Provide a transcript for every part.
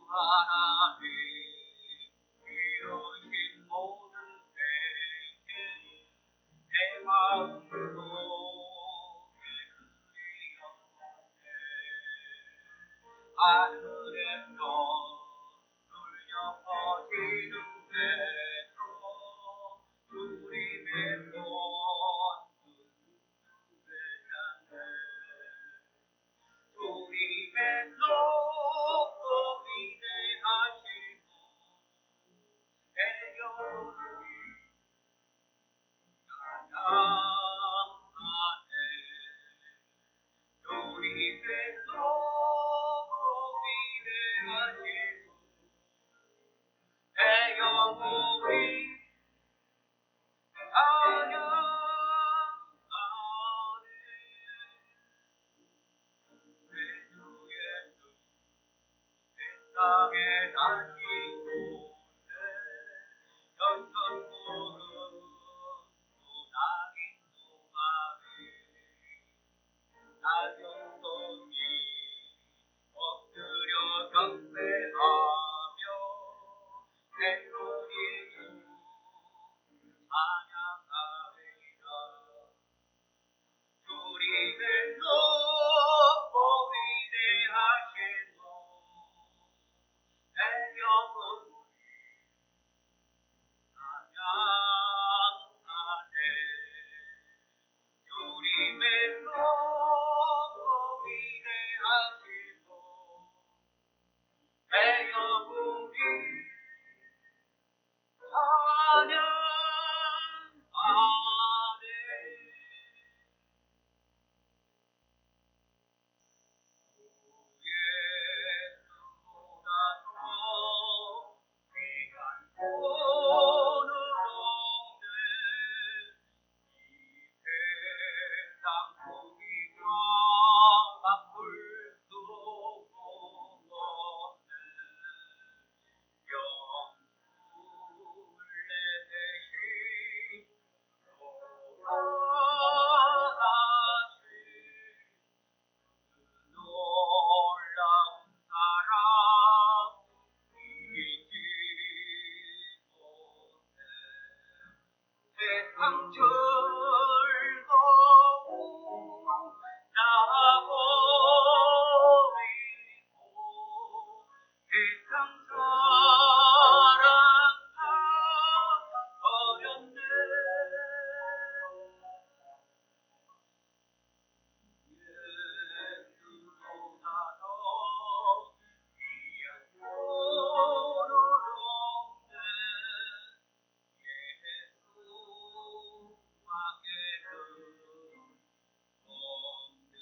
하나님 이루신 모든 세계 내 마음 속에 그리었네. 하늘에서 울려 퍼지는 배로 주님의 모든 외쳤네. 주님의 높고 위대하시고 내 영혼이 찬양하네. 주님의 높고 위대하시고 내 영혼이 찬양하네. 땅에 다니고 연천구름 나긴 동아리 나경동이 엎드려 경배하며 내 눈이 주 찬양하리라. 주님의 높고 위대하신 내 영혼이 찬양하네. 주님의 높고 위대하시고 내 영혼이 찬양하네. 놀라운 사랑 잊지 못해. 세상 즐거움 다 버리고 세상 사랑 다 버렸네. 예수보다 더 귀한 분은 없네. 예수 밖에는 없네.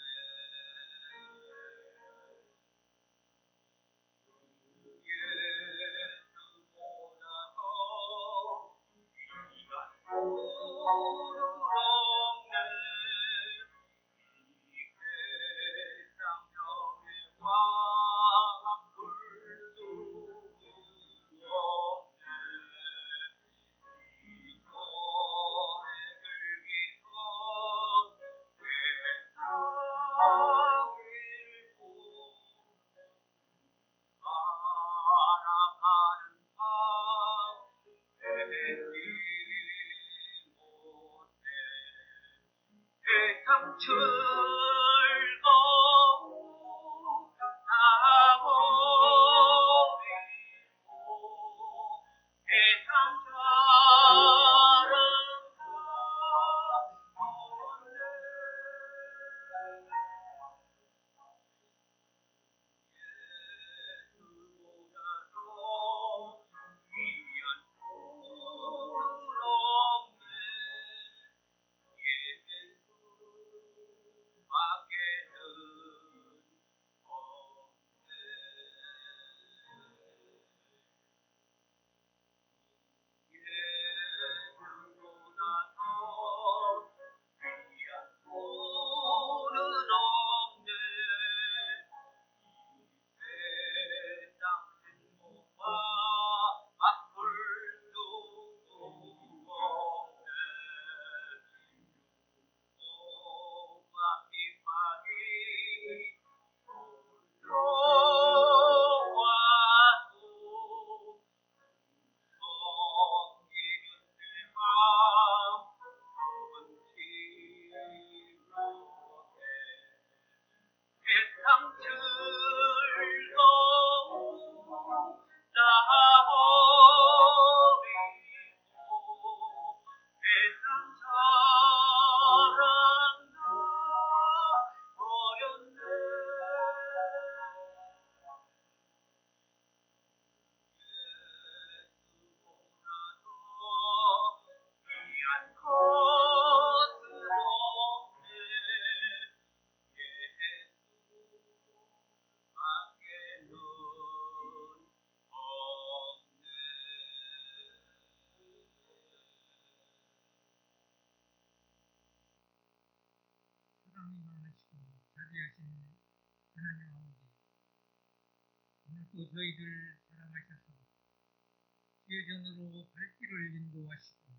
예수보다 더 귀한 분은 없네. 이 세상 명예와 바꿀 수 없네. 이 고백을 위선 세상 잃고 사랑하는 삶 되지 못해. 세상 즐거움 다 버리고 세상 사랑 다 버렸네. 예수보다 더 귀한 분은 없네. 예수 자비하신 하나님 아버지, 오늘도 저희들 사랑하셔서 예전으로 발길을 인도하시고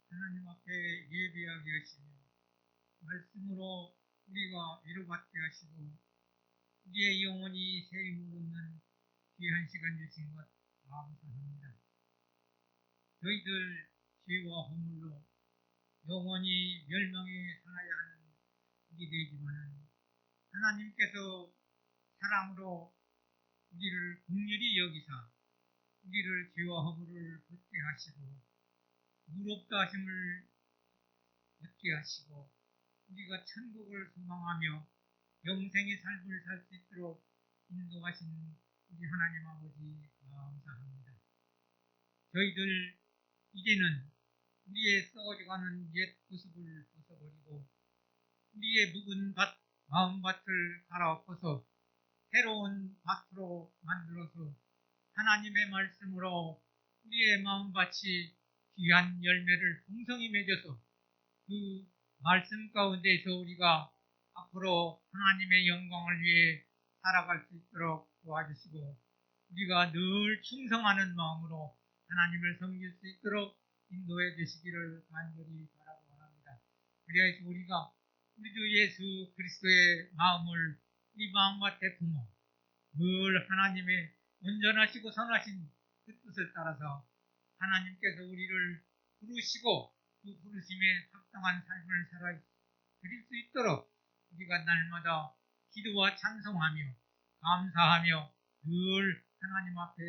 하나님 앞에 예배하게 하시며 말씀으로 우리가 위로받게 하시고 우리의 영혼이 새 힘을 얻는 귀한 시간 주신 것 감사합니다. 저희들 죄와 허물로 영원히 멸망에 살아야 하는 일이 되지만 하나님께서 사랑으로 우리를 긍휼히 여기사 우리를 죄와 허물을 벗게 하시고 무롭다 하심을 얻게 하시고 우리가 천국을 소망하며 영생의 삶을 살 수 있도록 인도하신 우리 하나님 아버지 감사합니다. 저희들 이제는 우리의 썩어져가는 옛 모습을 벗어버리고 우리의 묵은 마음밭을 갈아엎어서 새로운 밭으로 만들어서 하나님의 말씀으로 우리의 마음밭이 귀한 열매를 풍성히 맺어서 그 말씀 가운데서 우리가 앞으로 하나님의 영광을 위해 살아갈 수 있도록 도와주시고 우리가 늘 충성하는 마음으로 하나님을 섬길 수 있도록 인도해 주시기를 간절히 바라고 합니다. 그리하여 우리가 우리 주 예수 그리스도의 마음을 우리 마음밭에 품어 늘 하나님의 온전하시고 선하신 그 뜻을 따라서 하나님께서 우리를 부르시고 그 부르심에 합당한 삶을 살아 드릴 수 있도록 우리가 날마다 기도와 찬송하며 감사하며 늘 하나님 앞에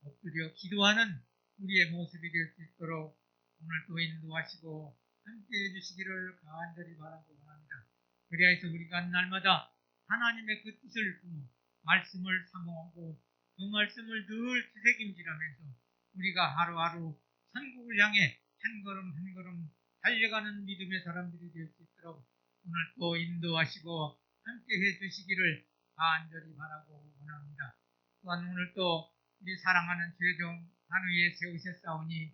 엎드려 기도하는 우리의 모습이 될 수 있도록 오늘도 인도하시고 함께해 주시기를 간절히 바라고 합니다. 그리하여서 우리가 날마다 하나님의 그 뜻을 품어 말씀을 사모하고 그 말씀을 늘 되새김질하면서 우리가 하루하루 천국을 향해 한 걸음 한 걸음 달려가는 믿음의 사람들이 될 수 있도록 오늘 또 인도하시고 함께해 주시기를 간절히 바라고 원합니다. 또한 오늘 또 우리 사랑하는 죄종 한 위에 세우셨사오니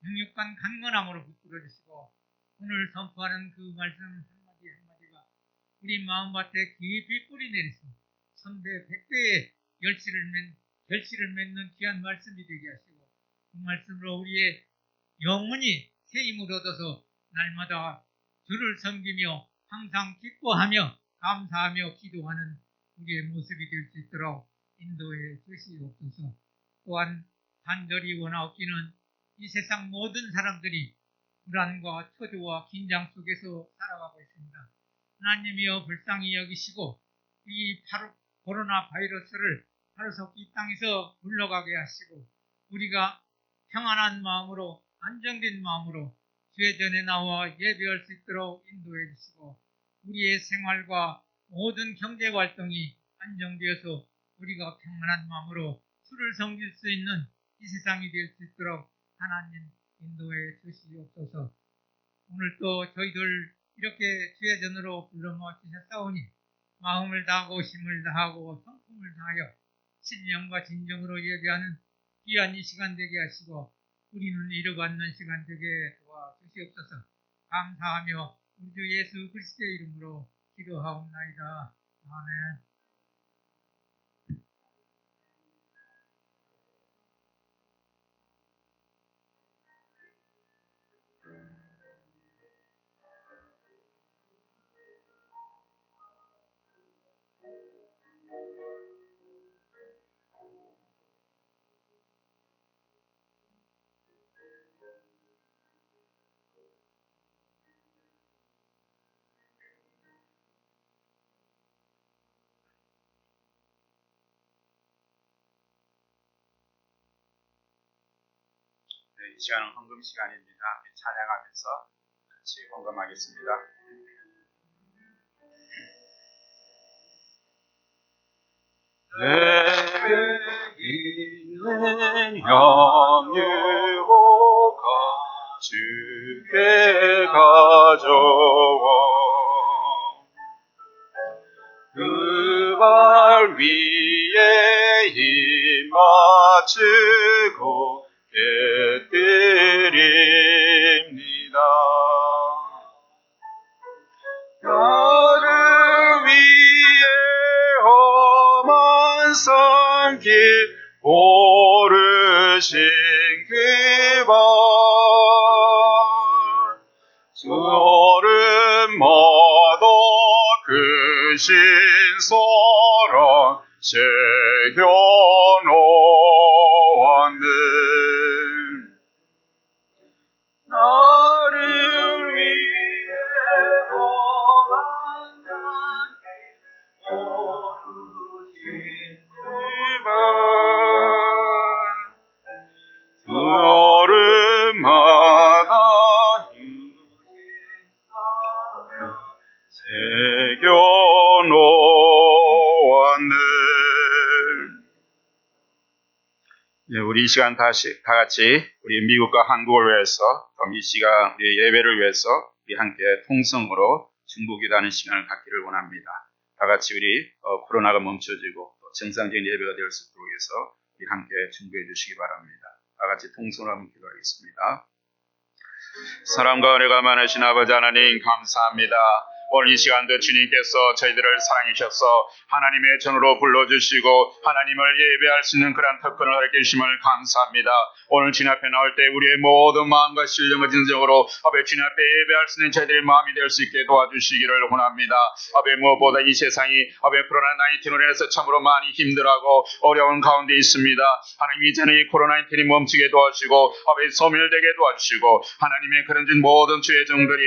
능력과 강건함으로 붙들어 주시고 오늘 선포하는 그 말씀 한마디 한마디가 우리 마음밭에 깊이 뿌리 내리서 선배 100배의 결실을 맺는 귀한 말씀이 되게 하시고 그 말씀으로 우리의 영혼이 새 힘을 얻어서 날마다 주를 섬기며 항상 기뻐하며 감사하며 기도하는 우리의 모습이 될 수 있도록 인도해 주시옵소서. 또한 간절히 원하옵기는 이 세상 모든 사람들이 불안과 초조와 긴장 속에서 살아가고 있습니다. 하나님이여 불쌍히 여기시고 이 코로나 바이러스를 하루속히 이 땅에서 물러가게 하시고 우리가 평안한 마음으로 안정된 마음으로 주의 전에 나와 예배할 수 있도록 인도해 주시고 우리의 생활과 모든 경제활동이 안정되어서 우리가 평안한 마음으로 주를 섬길 수 있는 이 세상이 될 수 있도록 하나님 인도해 주시옵소서. 오늘 또 저희들 이렇게 주의 전으로 불러 모아주셨사오니 마음을 다하고 힘을 다하고 성품을 다하여 신령과 진정으로 예배하는 귀한 이 시간 되게 하시고 우리는 이뤄받는 시간 되게 도와주시옵소서. 감사하며 우리 주 예수 그리스도의 이름으로 기도하옵나이다. 아멘. 이 시간은 헌금 시간입니다. 찬양하면서 같이 헌금하겠습니다. 내게 있는 염류가 주께 가져와 그 발 위에 힘 맞추고 깨뜨립니다. 나를 길 고르신 그발 저름마다 그 신소랑 새겨놓았네 나를 위해 여름마다 새겨놓았네. 네, 우리 이 시간 다 같이 우리 미국과 한국을 위해서 이 시간 우리 예배를 위해서 우리 함께 통성으로 중보기도하는 시간을 갖기를 원합니다. 다 같이 우리 코로나가 멈춰지고 정상적인 예배가 될 수 있도록 해서 우리 함께 중보해 주시기 바랍니다. 다 같이 통성으로 한번 기도하겠습니다. 사랑과 은혜가 많으신 아버지 하나님 감사합니다. 오늘 이 시간도 주님께서 저희들을 사랑하셔서 하나님의 전으로 불러주시고 하나님을 예배할 수 있는 그런 특권을 허락해 주심을 감사합니다. 오늘 주님 앞에 나올 때 우리의 모든 마음과 신령과 진정으로 아버지 주님 앞에 예배할 수 있는 저희들의 마음이 될 수 있게 도와주시기를 원합니다. 아버지 무엇보다 이 세상이 아버지 코로나19로 인해서 참으로 많이 힘들어하고 어려운 가운데 있습니다. 하나님 이제는 이 코로나19이 멈추게 도와주시고 아버지 소멸되게 도와주시고 하나님의 그런 진 모든 주의 종들이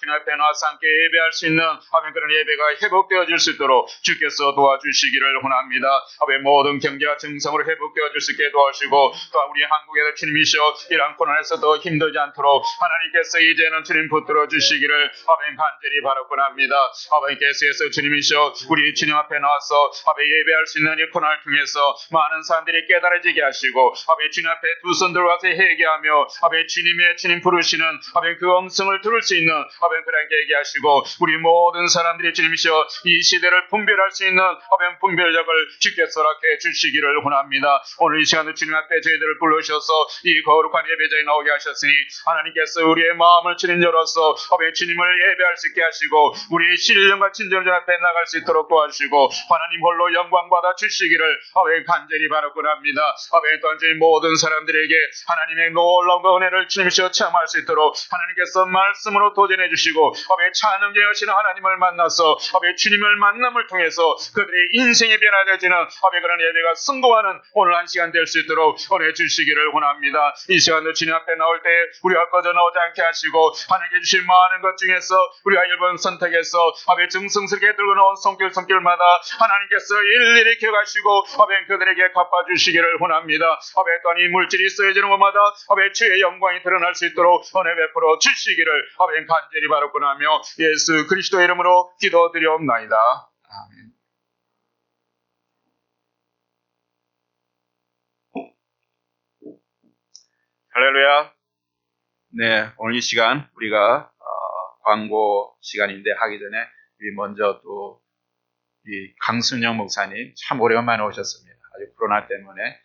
주님 앞에 나와서 함께 예배할 수 있는 아멘 그런 예배가 회복되어질 수 있도록 주께서 도와주시기를 원합니다. 아멘 모든 경제가 정상으로 회복되어질 수 있게 도와주시고 또 우리 한국에서 주님이시여 이러한 코로나에서 더 힘들지 않도록 하나님께서 이제는 주님 붙들어 주시기를 아멘 간절히 바라곤 합니다. 아버지께서 주님이시여 우리 주님 앞에 나와서 아멘 예배할 수 있는 이 코로나를 통해서 많은 사람들이 깨달아지게 하시고 아멘 주님 앞에 두 손 들어와서 회개하며 아멘 주님 부르시는 아멘 그 음성을 들을 수 있는 아멘 그런 계획이 하시고 우리 모든 사람들이 주님이시여 이 시대를 분별할 수 있는 아멘 분별력을 주께서 허락해 주시기를 원합니다. 오늘 이 시간에 주님 앞에 저희들을 불러주셔서 이 거룩한 예배자에 나오게 하셨으니 하나님께서 우리의 마음을 주님 열어서 아멘 주님을 예배할 수 있게 하시고 우리의 신령과 친절전 앞에 나갈 수 있도록 도와주시고 하나님 홀로 영광 받아 주시기를 아멘 간절히 바라곤 합니다. 아멘 또한 주님 모든 사람들에게 하나님의 놀라운 은혜를 주님이시여 체험할 수 있도록 하나님께서 말씀으로 도전해 주시고 아멘 찬양해 하시는 하나님을 만나서 아멘 주님을 만남을 통해서 그들의 인생이 변화되어지는 아멘 그런 예배가 성공하는 오늘 한 시간 될 수 있도록 은혜 주시기를 원합니다. 이 시간도 주님 앞에 나올 때 우리가 꺼져 나오지 않게 하시고 하나님께 주신 많은 것 중에서 우리가 일본 선택해서 아멘 정성스럽게 들고 나온 손길마다 하나님께서 일일이 기억하시고 아멘 그들에게 갚아주시기를 원합니다. 아멘 또한 이 물질이 쓰여지는 것마다 아멘 주의 영광이 드러날 수 있도록 은혜 베풀어 주시기를 아멘 간절히 바라곤 하며 예수 그리스도 이름으로 기도드리옵나이다. 아멘. 할렐루야. 네, 오늘 이 시간 우리가 광고 시간인데 하기 전에 우리 먼저 또 이 강순영 목사님 참 오래간만에 오셨습니다. 아주 코로나 때문에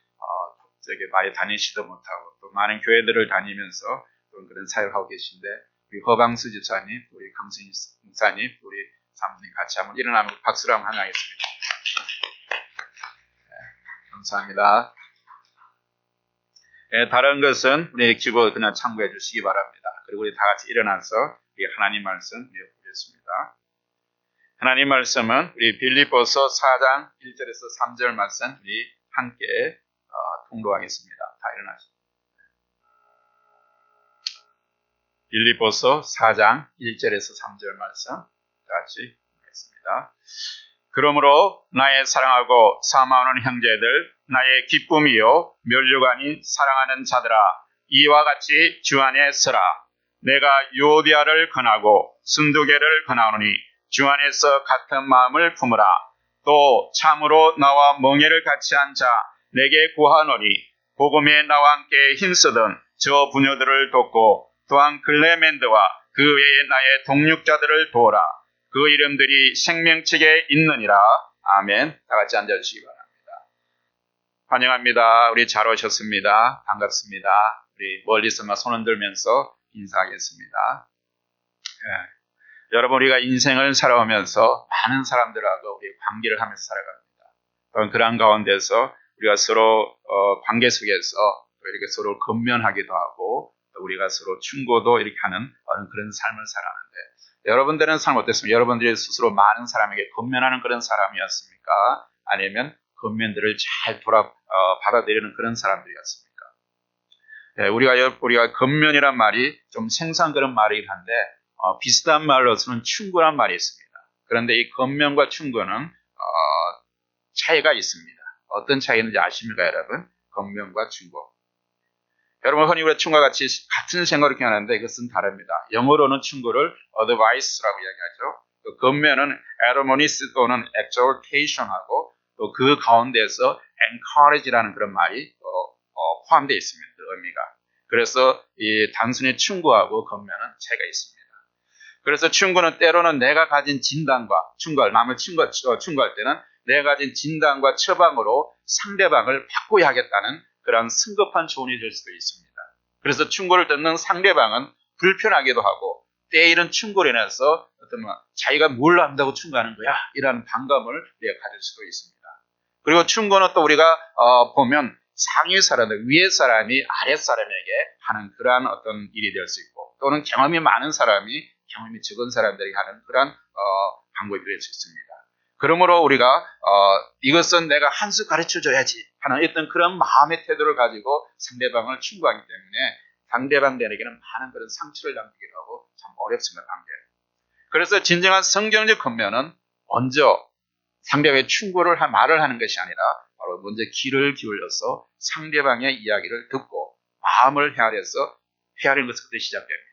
많이 다니지도 못하고 또 많은 교회들을 다니면서 또 그런 사역을 하고 계신데 우리 허방수 집사님, 우리 강순영 목사님, 우리 사모님 같이 한번 일어나면 박수로 한번 하겠습니다. 네, 감사합니다. 네, 다른 것은 우리 기고 그냥 참고해 주시기 바랍니다. 그리고 우리 다 같이 일어나서 우리 하나님 말씀 보겠습니다. 하나님 말씀은 우리 빌립보서 4장 1절에서 3절 말씀 우리 함께 통독하겠습니다. 다 일어나시죠. 빌립보서 4장 1절에서 3절 말씀 같이 읽겠습니다. 그러므로 나의 사랑하고 사모하는 형제들 나의 기쁨이요 면류가 아닌 사랑하는 자들아 이와 같이 주 안에 서라. 내가 유오디아를 권하고 순두개를 권하노니 주 안에서 같은 마음을 품으라. 또 참으로 나와 멍에를 같이 한 자 내게 구하노니 복음에 나와 함께 힘쓰던 저 부녀들을 돕고 또한 글레멘드와 그 외에 나의 동력자들을 도우라. 그 이름들이 생명책에 있느니라. 아멘. 다 같이 앉아주시기 바랍니다. 환영합니다. 우리 잘 오셨습니다. 반갑습니다. 우리 멀리서만 손 흔들면서 인사하겠습니다. 네. 여러분 우리가 인생을 살아오면서 많은 사람들하고 우리 관계를 하면서 살아갑니다. 그런 가운데서 우리가 서로 관계 속에서 이렇게 서로 건면하기도 하고 또 우리가 서로 충고도 이렇게 하는 그런 삶을 살아가는데 여러분들은 삶 어땠습니까? 여러분들이 스스로 많은 사람에게 건면하는 그런 사람이었습니까? 아니면 건면들을 잘 받아들이는 그런 사람들이었습니까? 예, 우리가 건면이란 말이 좀 생소한 그런 말이긴 한데 비슷한 말로서는 충고란 말이 있습니다. 그런데 이 건면과 충고는 차이가 있습니다. 어떤 차이인지 아십니까, 여러분? 건면과 충고. 여러분 흔히 우리가 충고와 같이 같은 생각을 이렇게 하는데 이것은 다릅니다. 영어로는 충고를 advice라고 이야기하죠. 또 건면은 admonish 또는 exhortation하고 또 그 가운데에서 encourage라는 그런 말이 포함되어 있습니다. 그 의미가. 그래서 이 단순히 충고하고 건면은 차이가 있습니다. 그래서 충고는 때로는 내가 가진 진단과 남을 충고할 때는 내가 가진 진단과 처방으로 상대방을 바꿔야 하겠다는 그런 성급한 조언이 될 수도 있습니다. 그래서 충고를 듣는 상대방은 불편하기도 하고 때이른 충고로 인해서 자기가 뭘 안다고 충고하는 거야 이런 반감을 가질 수도 있습니다. 그리고 충고는 또 우리가 보면 상위 사람들, 위의 사람이 아랫 사람에게 하는 그러한 어떤 일이 될 수 있고 또는 경험이 많은 사람이 경험이 적은 사람들에게 하는 그런 방법이 될 수 있습니다. 그러므로 우리가 이것은 내가 한 수 가르쳐줘야지 하는 어떤 그런 마음의 태도를 가지고 상대방을 충고하기 때문에 상대방들에게는 많은 그런 상처를 남기기도 하고 참 어렵습니다. 관계는. 그래서 진정한 성경적 건면은 먼저 상대방의 충고를 말을 하는 것이 아니라 바로 먼저 귀를 기울여서 상대방의 이야기를 듣고 마음을 헤아리는 것부터 시작됩니다.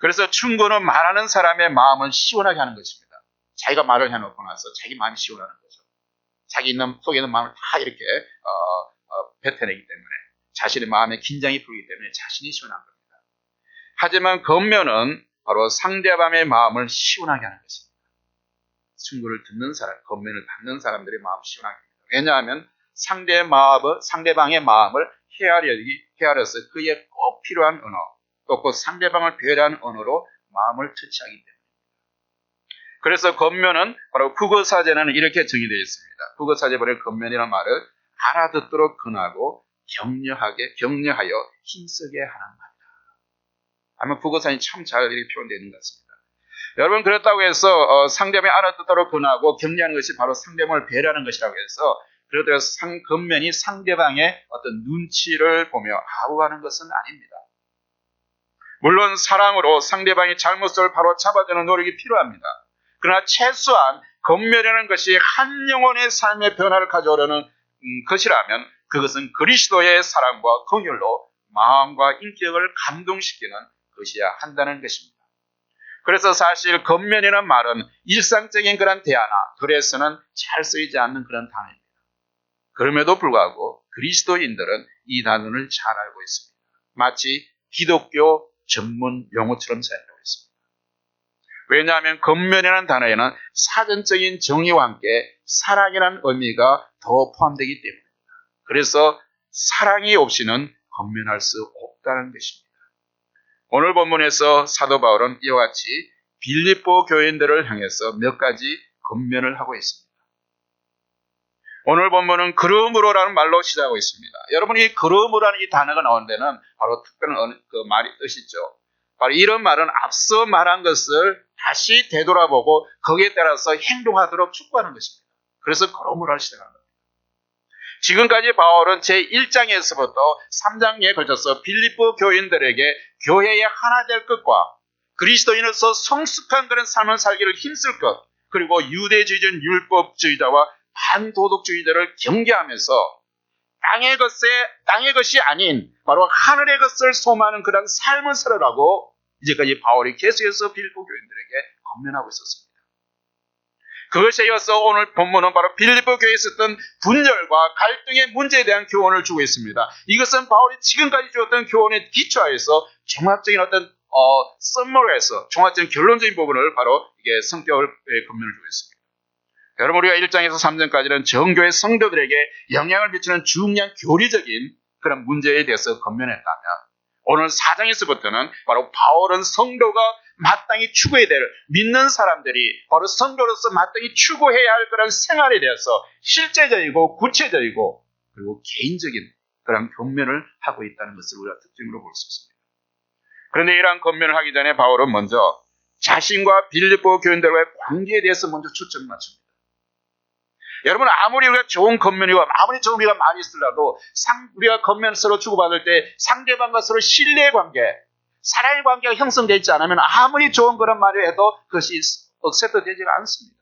그래서 충고는 말하는 사람의 마음을 시원하게 하는 것입니다. 자기가 말을 해놓고 나서 자기 마음이 시원하는 거죠. 자기 속에 있는 마음을 다 이렇게 뱉어내기 때문에 자신의 마음에 긴장이 풀리기 때문에 자신이 시원한 겁니다. 하지만 건면은 바로 상대방의 마음을 시원하게 하는 것입니다. 충고를 듣는 사람, 건면을 받는 사람들의 마음을 시원하게 합니다. 왜냐하면 상대방의 마음을 헤아려서 그에 꼭 필요한 언어, 또 그 상대방을 배려하는 언어로 마음을 터치하기 때문입니다. 그래서 건면은 바로 국어사전에는 이렇게 정의되어 있습니다. 국어사전에 보면 건면이라는 말을 알아듣도록 권하고 격려하여 힘쓰게 하는 말이다. 아마 국어사전이 참 잘 이렇게 표현되어 있는 것 같습니다. 여러분 그렇다고 해서 상대방이 알아듣도록 권하고 격려하는 것이 바로 상대방을 배려하는 것이라고 해서 그렇다고 해서 건면이 상대방의 어떤 눈치를 보며 아우하는 것은 아닙니다. 물론 사랑으로 상대방의 잘못을 바로 잡아주는 노력이 필요합니다. 그러나 최소한 건면이라는 것이 한 영혼의 삶의 변화를 가져오려는 것이라면 그것은 그리스도의 사랑과 긍휼로 마음과 인격을 감동시키는 것이어야 한다는 것입니다. 그래서 사실 건면이라는 말은 일상적인 그런 대화나 글에서는 잘 쓰이지 않는 그런 단어입니다. 그럼에도 불구하고 그리스도인들은 이 단어를 잘 알고 있습니다. 마치 기독교 전문 용어처럼 사용하고 있습니다. 왜냐하면 건면이라는 단어에는 사전적인 정의와 함께 사랑이라는 의미가 더 포함되기 때문입니다. 그래서 사랑이 없이는 건면할 수 없다는 것입니다. 오늘 본문에서 사도 바울은 이와 같이 빌립보 교인들을 향해서 몇 가지 건면을 하고 있습니다. 오늘 본문은 그러므로라는 말로 시작하고 있습니다. 여러분이 그러므로라는 이 단어가 나온 데는 바로 특별한 그 말이 뜻이죠. 바로 이런 말은 앞서 말한 것을 다시 되돌아보고 거기에 따라서 행동하도록 촉구하는 것입니다. 그래서 그러므로 시작하는 겁니다. 지금까지 바울은 제1장에서부터 3장에 걸쳐서 빌립보 교인들에게 교회의 하나 될 것과 그리스도인으로서 성숙한 그런 삶을 살기를 힘쓸 것, 그리고 유대주의적인 율법주의자와 반도덕주의자를 경계하면서 땅의 것이 아닌 바로 하늘의 것을 소망하는 그런 삶을 살아라고 이제까지 바울이 계속해서 빌립보 교인들에게 권면하고 있었습니다. 그것에 이어서 오늘 본문은 바로 빌립보 교회에 있었던 분열과 갈등의 문제에 대한 교훈을 주고 있습니다. 이것은 바울이 지금까지 주었던 교훈에 기초하여서 종합적인 어떤 썸머리에서 종합적인 결론적인 부분을 바로 이게 성격을 권면을 주고 있습니다. 여러분 우리가 1장에서 3장까지는 정교회 성도들에게 영향을 미치는 중요한 교리적인 그런 문제에 대해서 권면했다면 오늘 4장에서부터는 바로 바울은 성도가 마땅히 추구해야 될 믿는 사람들이 바로 성도로서 마땅히 추구해야 할 그런 생활에 대해서 실제적이고 구체적이고 그리고 개인적인 그런 권면을 하고 있다는 것을 우리가 특징으로 볼 수 있습니다. 그런데 이러한 권면을 하기 전에 바울은 먼저 자신과 빌립보 교인들과의 관계에 대해서 먼저 초점을 맞춥니다. 여러분, 아무리 우리가 좋은 권면이고 아무리 좋은 우리가 많이 있으라도 우리가 권면 서로 주고받을 때 상대방과 서로 신뢰의 관계, 사랑의 관계가 형성되지 않으면 아무리 좋은 그런 말을 해도 그것이 억셉트되지가 않습니다.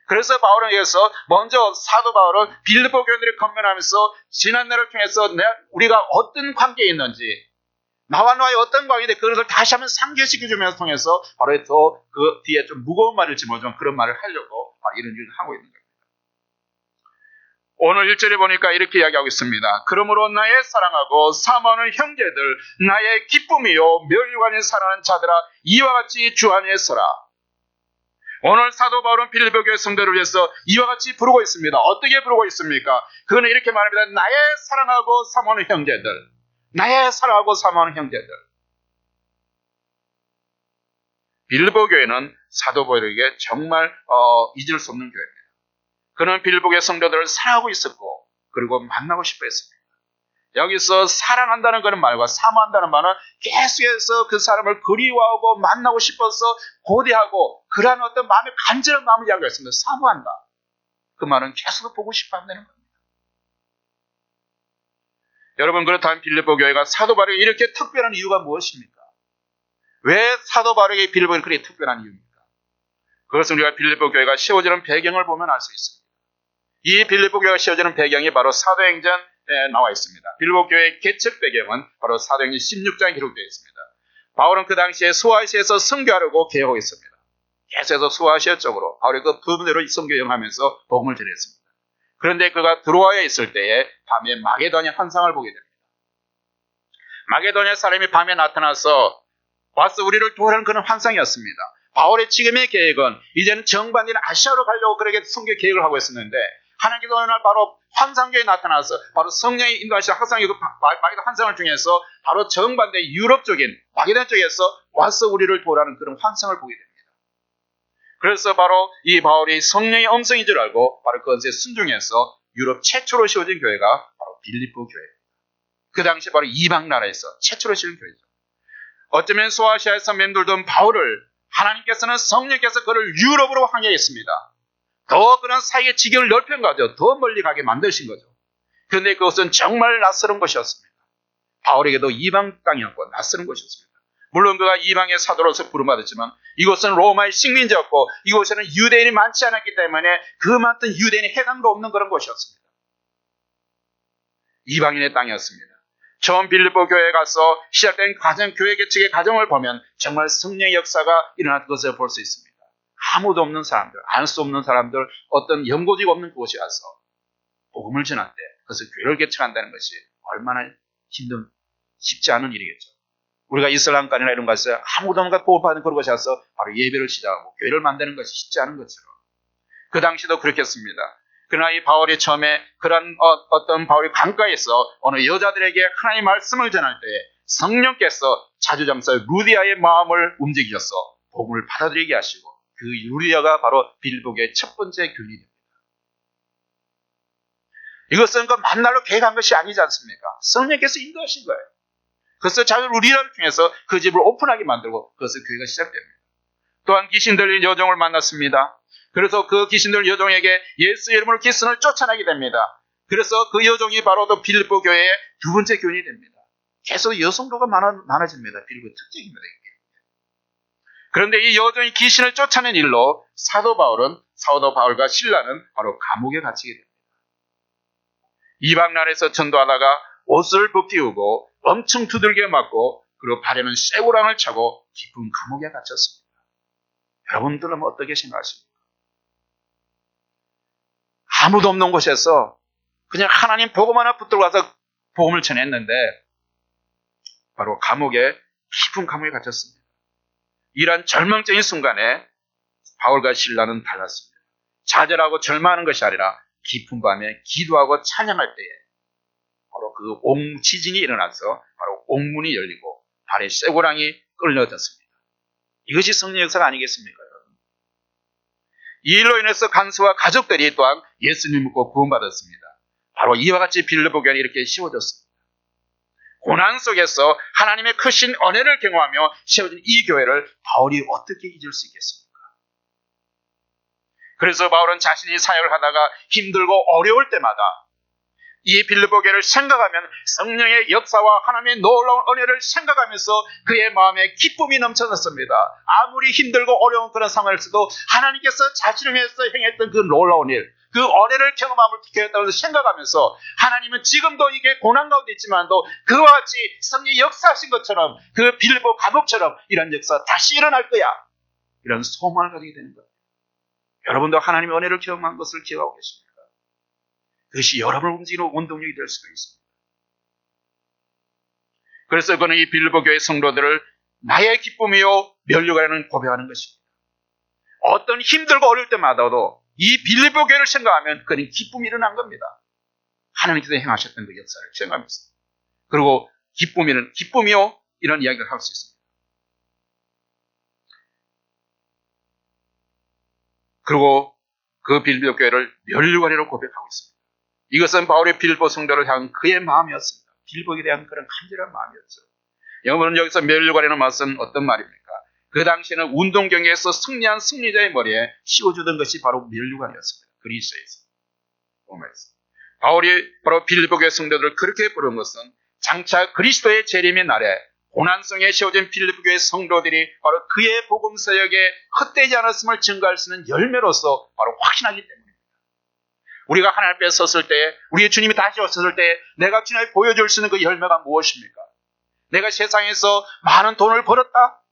그래서 바울은 여기서 먼저 사도 바울은 빌립보 교인들이 권면하면서 지난 날을 통해서 우리가 어떤 관계에 있는지, 나와 너의 어떤 관계인데 그것을 다시 한번 상기시켜주면서 통해서 바로 더 그 뒤에 좀 무거운 말을 집어주면 그런 말을 하려고 이런 일을 하고 있는 겁니다. 오늘 1절에 보니까 이렇게 이야기하고 있습니다. 그러므로 나의 사랑하고 사모하는 형제들, 나의 기쁨이요 멸류관에 살아가는 자들아, 이와 같이 주 안에 서라. 오늘 사도 바울은 빌립보 교회 성도를 위해서 이와 같이 부르고 있습니다. 어떻게 부르고 있습니까? 그거는 이렇게 말합니다. 나의 사랑하고 사모하는 형제들, 나의 사랑하고 사모하는 형제들. 빌립보 교회는 사도 바울에게 정말 잊을 수 없는 교회입니다. 그는 빌립보 교회 성도들을 사랑하고 있었고 그리고 만나고 싶어 했습니다. 여기서 사랑한다는 그런 말과 사모한다는 말은 계속해서 그 사람을 그리워하고 만나고 싶어서 고대하고 그러한 어떤 마음의 간절한 마음을 이야기하고 있습니다. 사모한다. 그 말은 계속 보고 싶어 한다는 겁니다. 여러분, 그렇다면 빌립보 교회가 사도 바울에게 이렇게 특별한 이유가 무엇입니까? 왜 사도 바울에게 빌립보 교회는 그렇게 특별한 이유입니까? 그것은 우리가 빌립보 교회가 세워지는 배경을 보면 알 수 있습니다. 이 빌립보 교회가 세워지는 배경이 바로 사도행전에 나와 있습니다. 빌립보 교회의 개척 배경은 바로 사도행전 16장에 기록되어 있습니다. 바울은 그 당시에 소아시아에서 선교하려고 계획하고 있습니다. 계속해서 소아시아 쪽으로 바울이 그 부분대로 선교 여행하면서 복음을 전했습니다. 그런데 그가 드로아에 있을 때에 밤에 마게도냐 환상을 보게 됩니다. 마게도냐 사람이 밤에 나타나서 와서 우리를 도우라는 그런 환상이었습니다. 바울의 지금의 계획은 이제는 정반대인 아시아로 가려고 그렇게 선교 계획을 하고 있었는데 하나님께서 어느 날 바로 환상교에 나타나서 바로 성령이 인도하시는 환상의 마게도냐 환상을 통해서 바로 정반대 유럽 쪽인 마게도냐 쪽에서 와서 우리를 도우라는 그런 환상을 보게 됩니다. 그래서 바로 이 바울이 성령의 음성인 줄 알고 바로 그것에 순종해서 유럽 최초로 세워진 교회가 바로 빌립보 교회입니다. 그 당시 바로 이방 나라에서 최초로 세워진 교회죠. 어쩌면 소아시아에서 맴돌던 바울을 하나님께서는 성령께서 그를 유럽으로 향해했습니다. 더 그런 사이의 지경을 넓힌 거죠. 더 멀리 가게 만드신 거죠. 그런데 그것은 정말 낯설은 것이었습니다. 바울에게도 이방 땅이었고 낯설은 것이었습니다. 물론 그가 이방의 사도로서 부름받았지만 이곳은 로마의 식민지였고 이곳에는 유대인이 많지 않았기 때문에 그 많던 유대인이 해당도 없는 그런 곳이었습니다. 이방인의 땅이었습니다. 처음 빌립보 교회에 가서 시작된 교회 개척의 과정을 보면 정말 성령의 역사가 일어난 것을 볼 수 있습니다. 아무도 없는 사람들, 알 수 없는 사람들, 어떤 연고지가 없는 곳에 가서 복음을 전할 때 그것을 교회를 개척한다는 것이 얼마나 쉽지 않은 일이겠죠. 우리가 이슬람권이나 이런 곳에서 아무도 없는 복음 받는 그런 곳에 가서 바로 예배를 시작하고 교회를 만드는 것이 쉽지 않은 것처럼 그 당시도 그렇겠습니다. 그러나 이 바울이 처음에 그런 어떤 바울이 강가에서 어느 여자들에게 하나님의 말씀을 전할 때 성령께서 자주장사 루디아의 마음을 움직이셔서 복음을 받아들이게 하시고 그 루디아가 바로 빌립보교의 첫 번째 교인이 됩니다. 이것은 그 만날로 계획한 것이 아니지 않습니까? 성령께서 인도하신 거예요. 그래서 자주 루디아를 통해서 그 집을 오픈하게 만들고 그것을 교회가 시작됩니다. 또한 귀신 들린 여종을 만났습니다. 그래서 그 귀신 들린 여종에게 예수 이름으로 귀신을 쫓아내게 됩니다. 그래서 그 여종이 바로 또 빌립보 교회의 두 번째 교인이 됩니다. 계속 여성도가 많아집니다. 빌립보 특징입니다. 그런데 이 여종이 귀신을 쫓아낸 일로 사도 바울과 실라는 바로 감옥에 갇히게 됩니다. 이방 나라에서 전도하다가 옷을 벗기우고 엄청 두들겨 맞고 그리고 발에는 쇠고랑을 차고 깊은 감옥에 갇혔습니다. 여러분들은 어떻게 생각하십니까? 아무도 없는 곳에서 그냥 하나님 복음 하나 붙들고 가서 복음을 전했는데 바로 깊은 감옥에 갇혔습니다. 이러한 절망적인 순간에 바울과 실라는 달랐습니다. 좌절하고 절망하는 것이 아니라 깊은 밤에 기도하고 찬양할 때에 바로 그 지진이 일어나서 바로 옥문이 열리고 발에 쇠고랑이 끌려졌습니다. 이것이 성령 역사가 아니겠습니까, 여러분? 이 일로 인해서 간수와 가족들이 또한 예수님 믿고 구원받았습니다. 바로 이와 같이 빌립보교회는 이렇게 씌워졌습니다. 고난 속에서 하나님의 크신 은혜를 경험하며 세워진 이 교회를 바울이 어떻게 잊을 수 있겠습니까? 그래서 바울은 자신이 사역을 하다가 힘들고 어려울 때마다 이 빌립보교회를 생각하면 성령의 역사와 하나님의 놀라운 은혜를 생각하면서 그의 마음에 기쁨이 넘쳐났습니다. 아무리 힘들고 어려운 그런 상황에서도 하나님께서 자신을 위해서 행했던 그 놀라운 일, 그 은혜를 경험함을 비켜했다고 생각하면서 하나님은 지금도 이게 고난 가운데 있지만도 그와 같이 성령이 역사하신 것처럼 그 빌립보 감옥처럼 이런 역사 다시 일어날 거야. 이런 소망을 가지게 되는 거예요. 여러분도 하나님의 은혜를 경험한 것을 기억하고 계십니까? 그것이 여러분을 움직이는 원동력이 될 수가 있습니다. 그래서 그는 이 빌립보 교회 성도들을 나의 기쁨이요 면류관에는 고백하는 것입니다. 어떤 힘들고 어려울 때마다도 이 빌립보 교회를 생각하면 그는 기쁨이 일어난 겁니다. 하나님께서 행하셨던 그 역사를 생각하면서. 그리고 기쁨이요 이런 이야기를 할 수 있습니다. 그리고 그 빌립보 교회를 면류관이라고 고백하고 있습니다. 이것은 바울의 빌립보 성도를 향한 그의 마음이었습니다. 빌립보에 대한 그런 간절한 마음이었죠. 여러분은 여기서 면류관이라는 말은 어떤 말입니까? 그 당시에는 운동 경기에서 승리한 승리자의 머리에 씌워주던 것이 바로 면류관이었습니다. 그리스에서. 로마에서. 바울이 바로 빌립보 교회 성도들을 그렇게 부른 것은 장차 그리스도의 재림의 날에 고난성에 씌워진 빌립보 교회 성도들이 바로 그의 복음 사역에 헛되지 않았음을 증거할 수 있는 열매로서 바로 확신하기 때문입니다. 우리가 하나님 앞에 섰을 때, 우리 주님이 다시 오셨을 때 내가 주님께 보여줄 수 있는 그 열매가 무엇입니까? 내가 세상에서 많은 돈을 벌었다?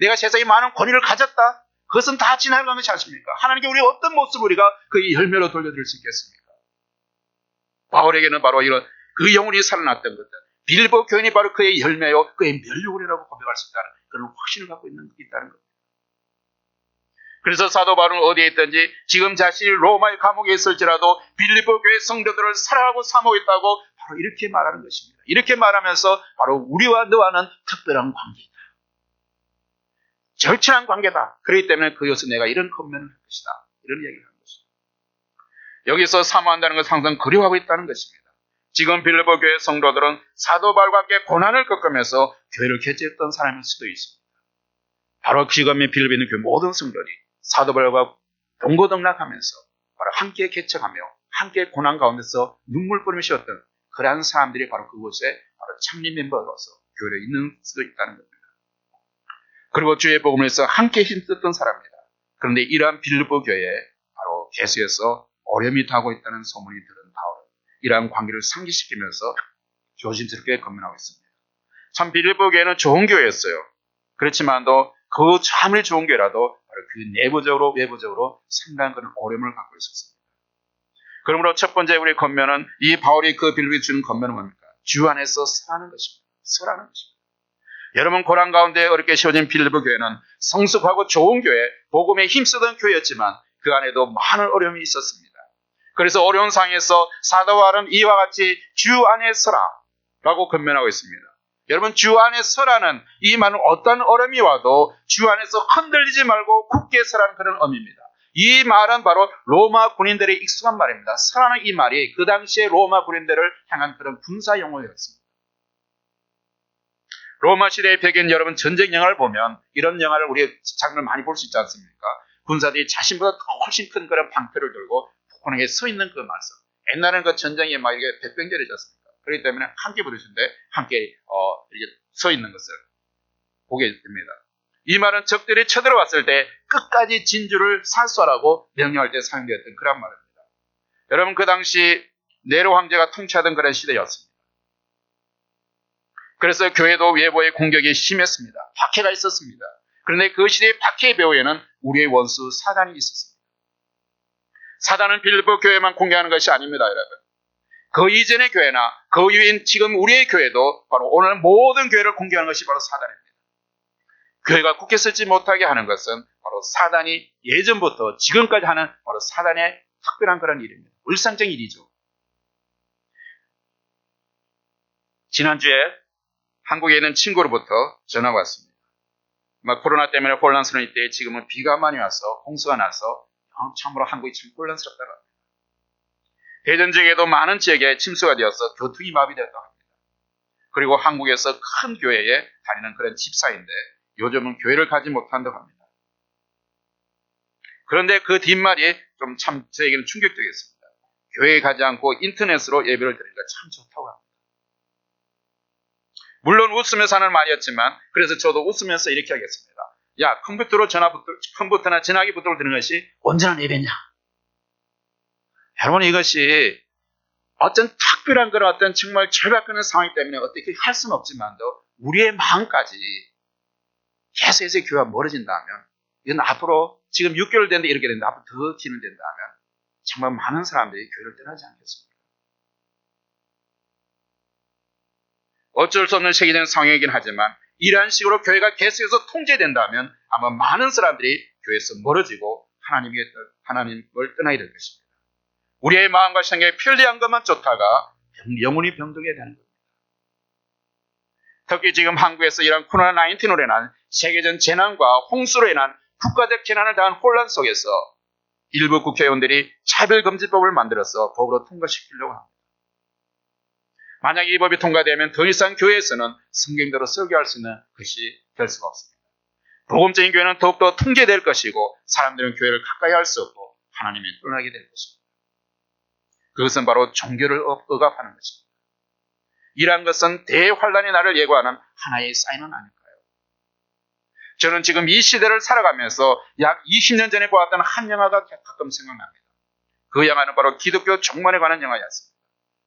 내가 세상에 많은 권위를 가졌다? 그것은 다 지나간 것이 아십니까? 하나님께 우리 어떤 모습을 우리가 그 열매로 돌려드릴 수 있겠습니까? 바울에게는 바로 이런 그 영혼이 살아났던 것들, 빌립보 교인이 바로 그의 열매요, 그의 면류관이라고 고백할 수 있다는 그런 확신을 갖고 있다는 겁니다. 그래서 사도 바울은 어디에 있든지 지금 자신이 로마의 감옥에 있을지라도 빌립보 교회 성도들을 사랑하고 사모하고 있다고 바로 이렇게 말하는 것입니다. 이렇게 말하면서 바로 우리와 너와는 특별한 관계이다. 절친한 관계다. 그렇기 때문에 그것은 내가 이런 권면을 할 것이다. 이런 이야기를 하는 것입니다. 여기서 사모한다는 것은 항상 그리워하고 있다는 것입니다. 지금 빌립보 교회 성도들은 사도 바울과 함께 고난을 겪으면서 교회를 개최했던 사람일 수도 있습니다. 바로 지금의 빌립보에 있는 교회 모든 성도들이 사도 바울과 동고동락하면서 바로 함께 개척하며 함께 고난 가운데서 눈물 뿌리며 쉬었던 그러한 사람들이 바로 그곳에 바로 참리 멤버로서 교회에 있는 수도 있다는 겁니다. 그리고 주의 복음을 위해서 함께 힘썼던 사람입니다. 그런데 이러한 빌립보 교회에 바로 계속해서 어려움이 타고 있다는 소문이 들은 바울은 이러한 관계를 상기시키면서 조심스럽게 권면하고 있습니다. 참 빌립보 교회는 좋은 교회였어요. 그렇지만도 그 참을 좋은 교회라도 바로 그 내부적으로 외부적으로 상당한 그런 어려움을 갖고 있었습니다. 그러므로 첫 번째 우리 권면은 이 바울이 그 빌립보에 주는 권면은 뭡니까? 주 안에서 서라는 것입니다. 서라는 것입니다. 여러분 고난 가운데 어렵게 씌워진 빌립보 교회는 성숙하고 좋은 교회, 복음에 힘쓰던 교회였지만 그 안에도 많은 어려움이 있었습니다. 그래서 어려운 상황에서 사도 바울은 이와 같이 주 안에 서라 라고 권면하고 있습니다. 여러분 주 안에 서라는 이 말은 어떤 어려움이 와도 주 안에서 흔들리지 말고 굳게 서라는 그런 의미입니다. 이 말은 바로 로마 군인들의 익숙한 말입니다. 서라는 이 말이 그 당시에 로마 군인들을 향한 그런 군사 용어였습니다. 로마 시대의 배경 여러분 전쟁 영화를 보면 이런 영화를 우리 장면을 많이 볼 수 있지 않습니까? 군사들이 자신보다 훨씬 큰 그런 방패를 들고 굳건하게 서 있는 그 말씀. 옛날에는 그 전쟁에 막 이게 백병절이지 않습니까? 그렇기 때문에 함께 부르시는데 함께 이렇게 서 있는 것을 보게 됩니다. 이 말은 적들이 쳐들어왔을 때 끝까지 진주를 살수하라고 명령할 때 사용되었던 그런 말입니다. 여러분 그 당시 네로 황제가 통치하던 그런 시대였습니다. 그래서 교회도 외부의 공격이 심했습니다. 박해가 있었습니다. 그런데 그 시대의 박해의 배후에는 우리의 원수 사단이 있었습니다. 사단은 빌립보 교회만 공격하는 것이 아닙니다, 여러분. 그 이전의 교회나 그 이후인 지금 우리의 교회도 바로 오늘 모든 교회를 공격하는 것이 바로 사단입니다. 교회가 굳게 서지 못하게 하는 것은 바로 사단이 예전부터 지금까지 하는 바로 사단의 특별한 그런 일입니다. 일상적인 일이죠. 지난주에 한국에 있는 친구로부터 전화가 왔습니다. 막 코로나 때문에 혼란스러운 이때 지금은 비가 많이 와서 홍수가 나서 참으로 한국이 참 혼란스럽다고 합니다. 대전 지역에도 많은 지역에 침수가 되어서 교통이 마비되었다고 합니다. 그리고 한국에서 큰 교회에 다니는 그런 집사인데 요즘은 교회를 가지 못한다고 합니다. 그런데 그 뒷말이 좀 참 저에게는 충격적이었습니다. 교회에 가지 않고 인터넷으로 예배를 드리니까 참 좋다고 합니다. 물론 웃으면서 하는 말이었지만 그래서 저도 웃으면서 이렇게 하겠습니다. 야, 컴퓨터나 전화기 붙들고 드는 것이 온전한 예배냐? 여러분, 이것이 어떤 특별한 그런 어떤 정말 절박한 상황이기 때문에 어떻게 할 수는 없지만도 우리의 마음까지 계속해서 교회가 멀어진다면 이건 앞으로 지금 6개월 됐는데 이렇게 됐는데 앞으로 더 진행된다면 정말 많은 사람들이 교회를 떠나지 않겠습니까? 어쩔 수 없는 세계적인 상황이긴 하지만 이러한 식으로 교회가 계속해서 통제된다면 아마 많은 사람들이 교회에서 멀어지고 하나님을 떠나게 될 것입니다. 우리의 마음과 생각에 편리한 것만 쫓다가 영혼이 병들게 되는 겁니다. 특히 지금 한국에서 이런 코로나19로 인한 세계적 재난과 홍수로 인한 국가적 재난을 당한 혼란 속에서 일부 국회의원들이 차별금지법을 만들어서 법으로 통과시키려고 합니다. 만약 이 법이 통과되면 더 이상 교회에서는 성경대로 설교할 수 있는 것이 될 수가 없습니다. 복음적인 교회는 더욱더 통제될 것이고 사람들은 교회를 가까이 할 수 없고 하나님이 떠나게 될 것입니다. 그것은 바로 종교를 억압하는 것입니다. 이러한 것은 대환란의 날을 예고하는 하나의 사인은 아닐까요? 저는 지금 이 시대를 살아가면서 약 20년 전에 보았던 한 영화가 가끔 생각납니다. 그 영화는 바로 기독교 종말에 관한 영화였습니다.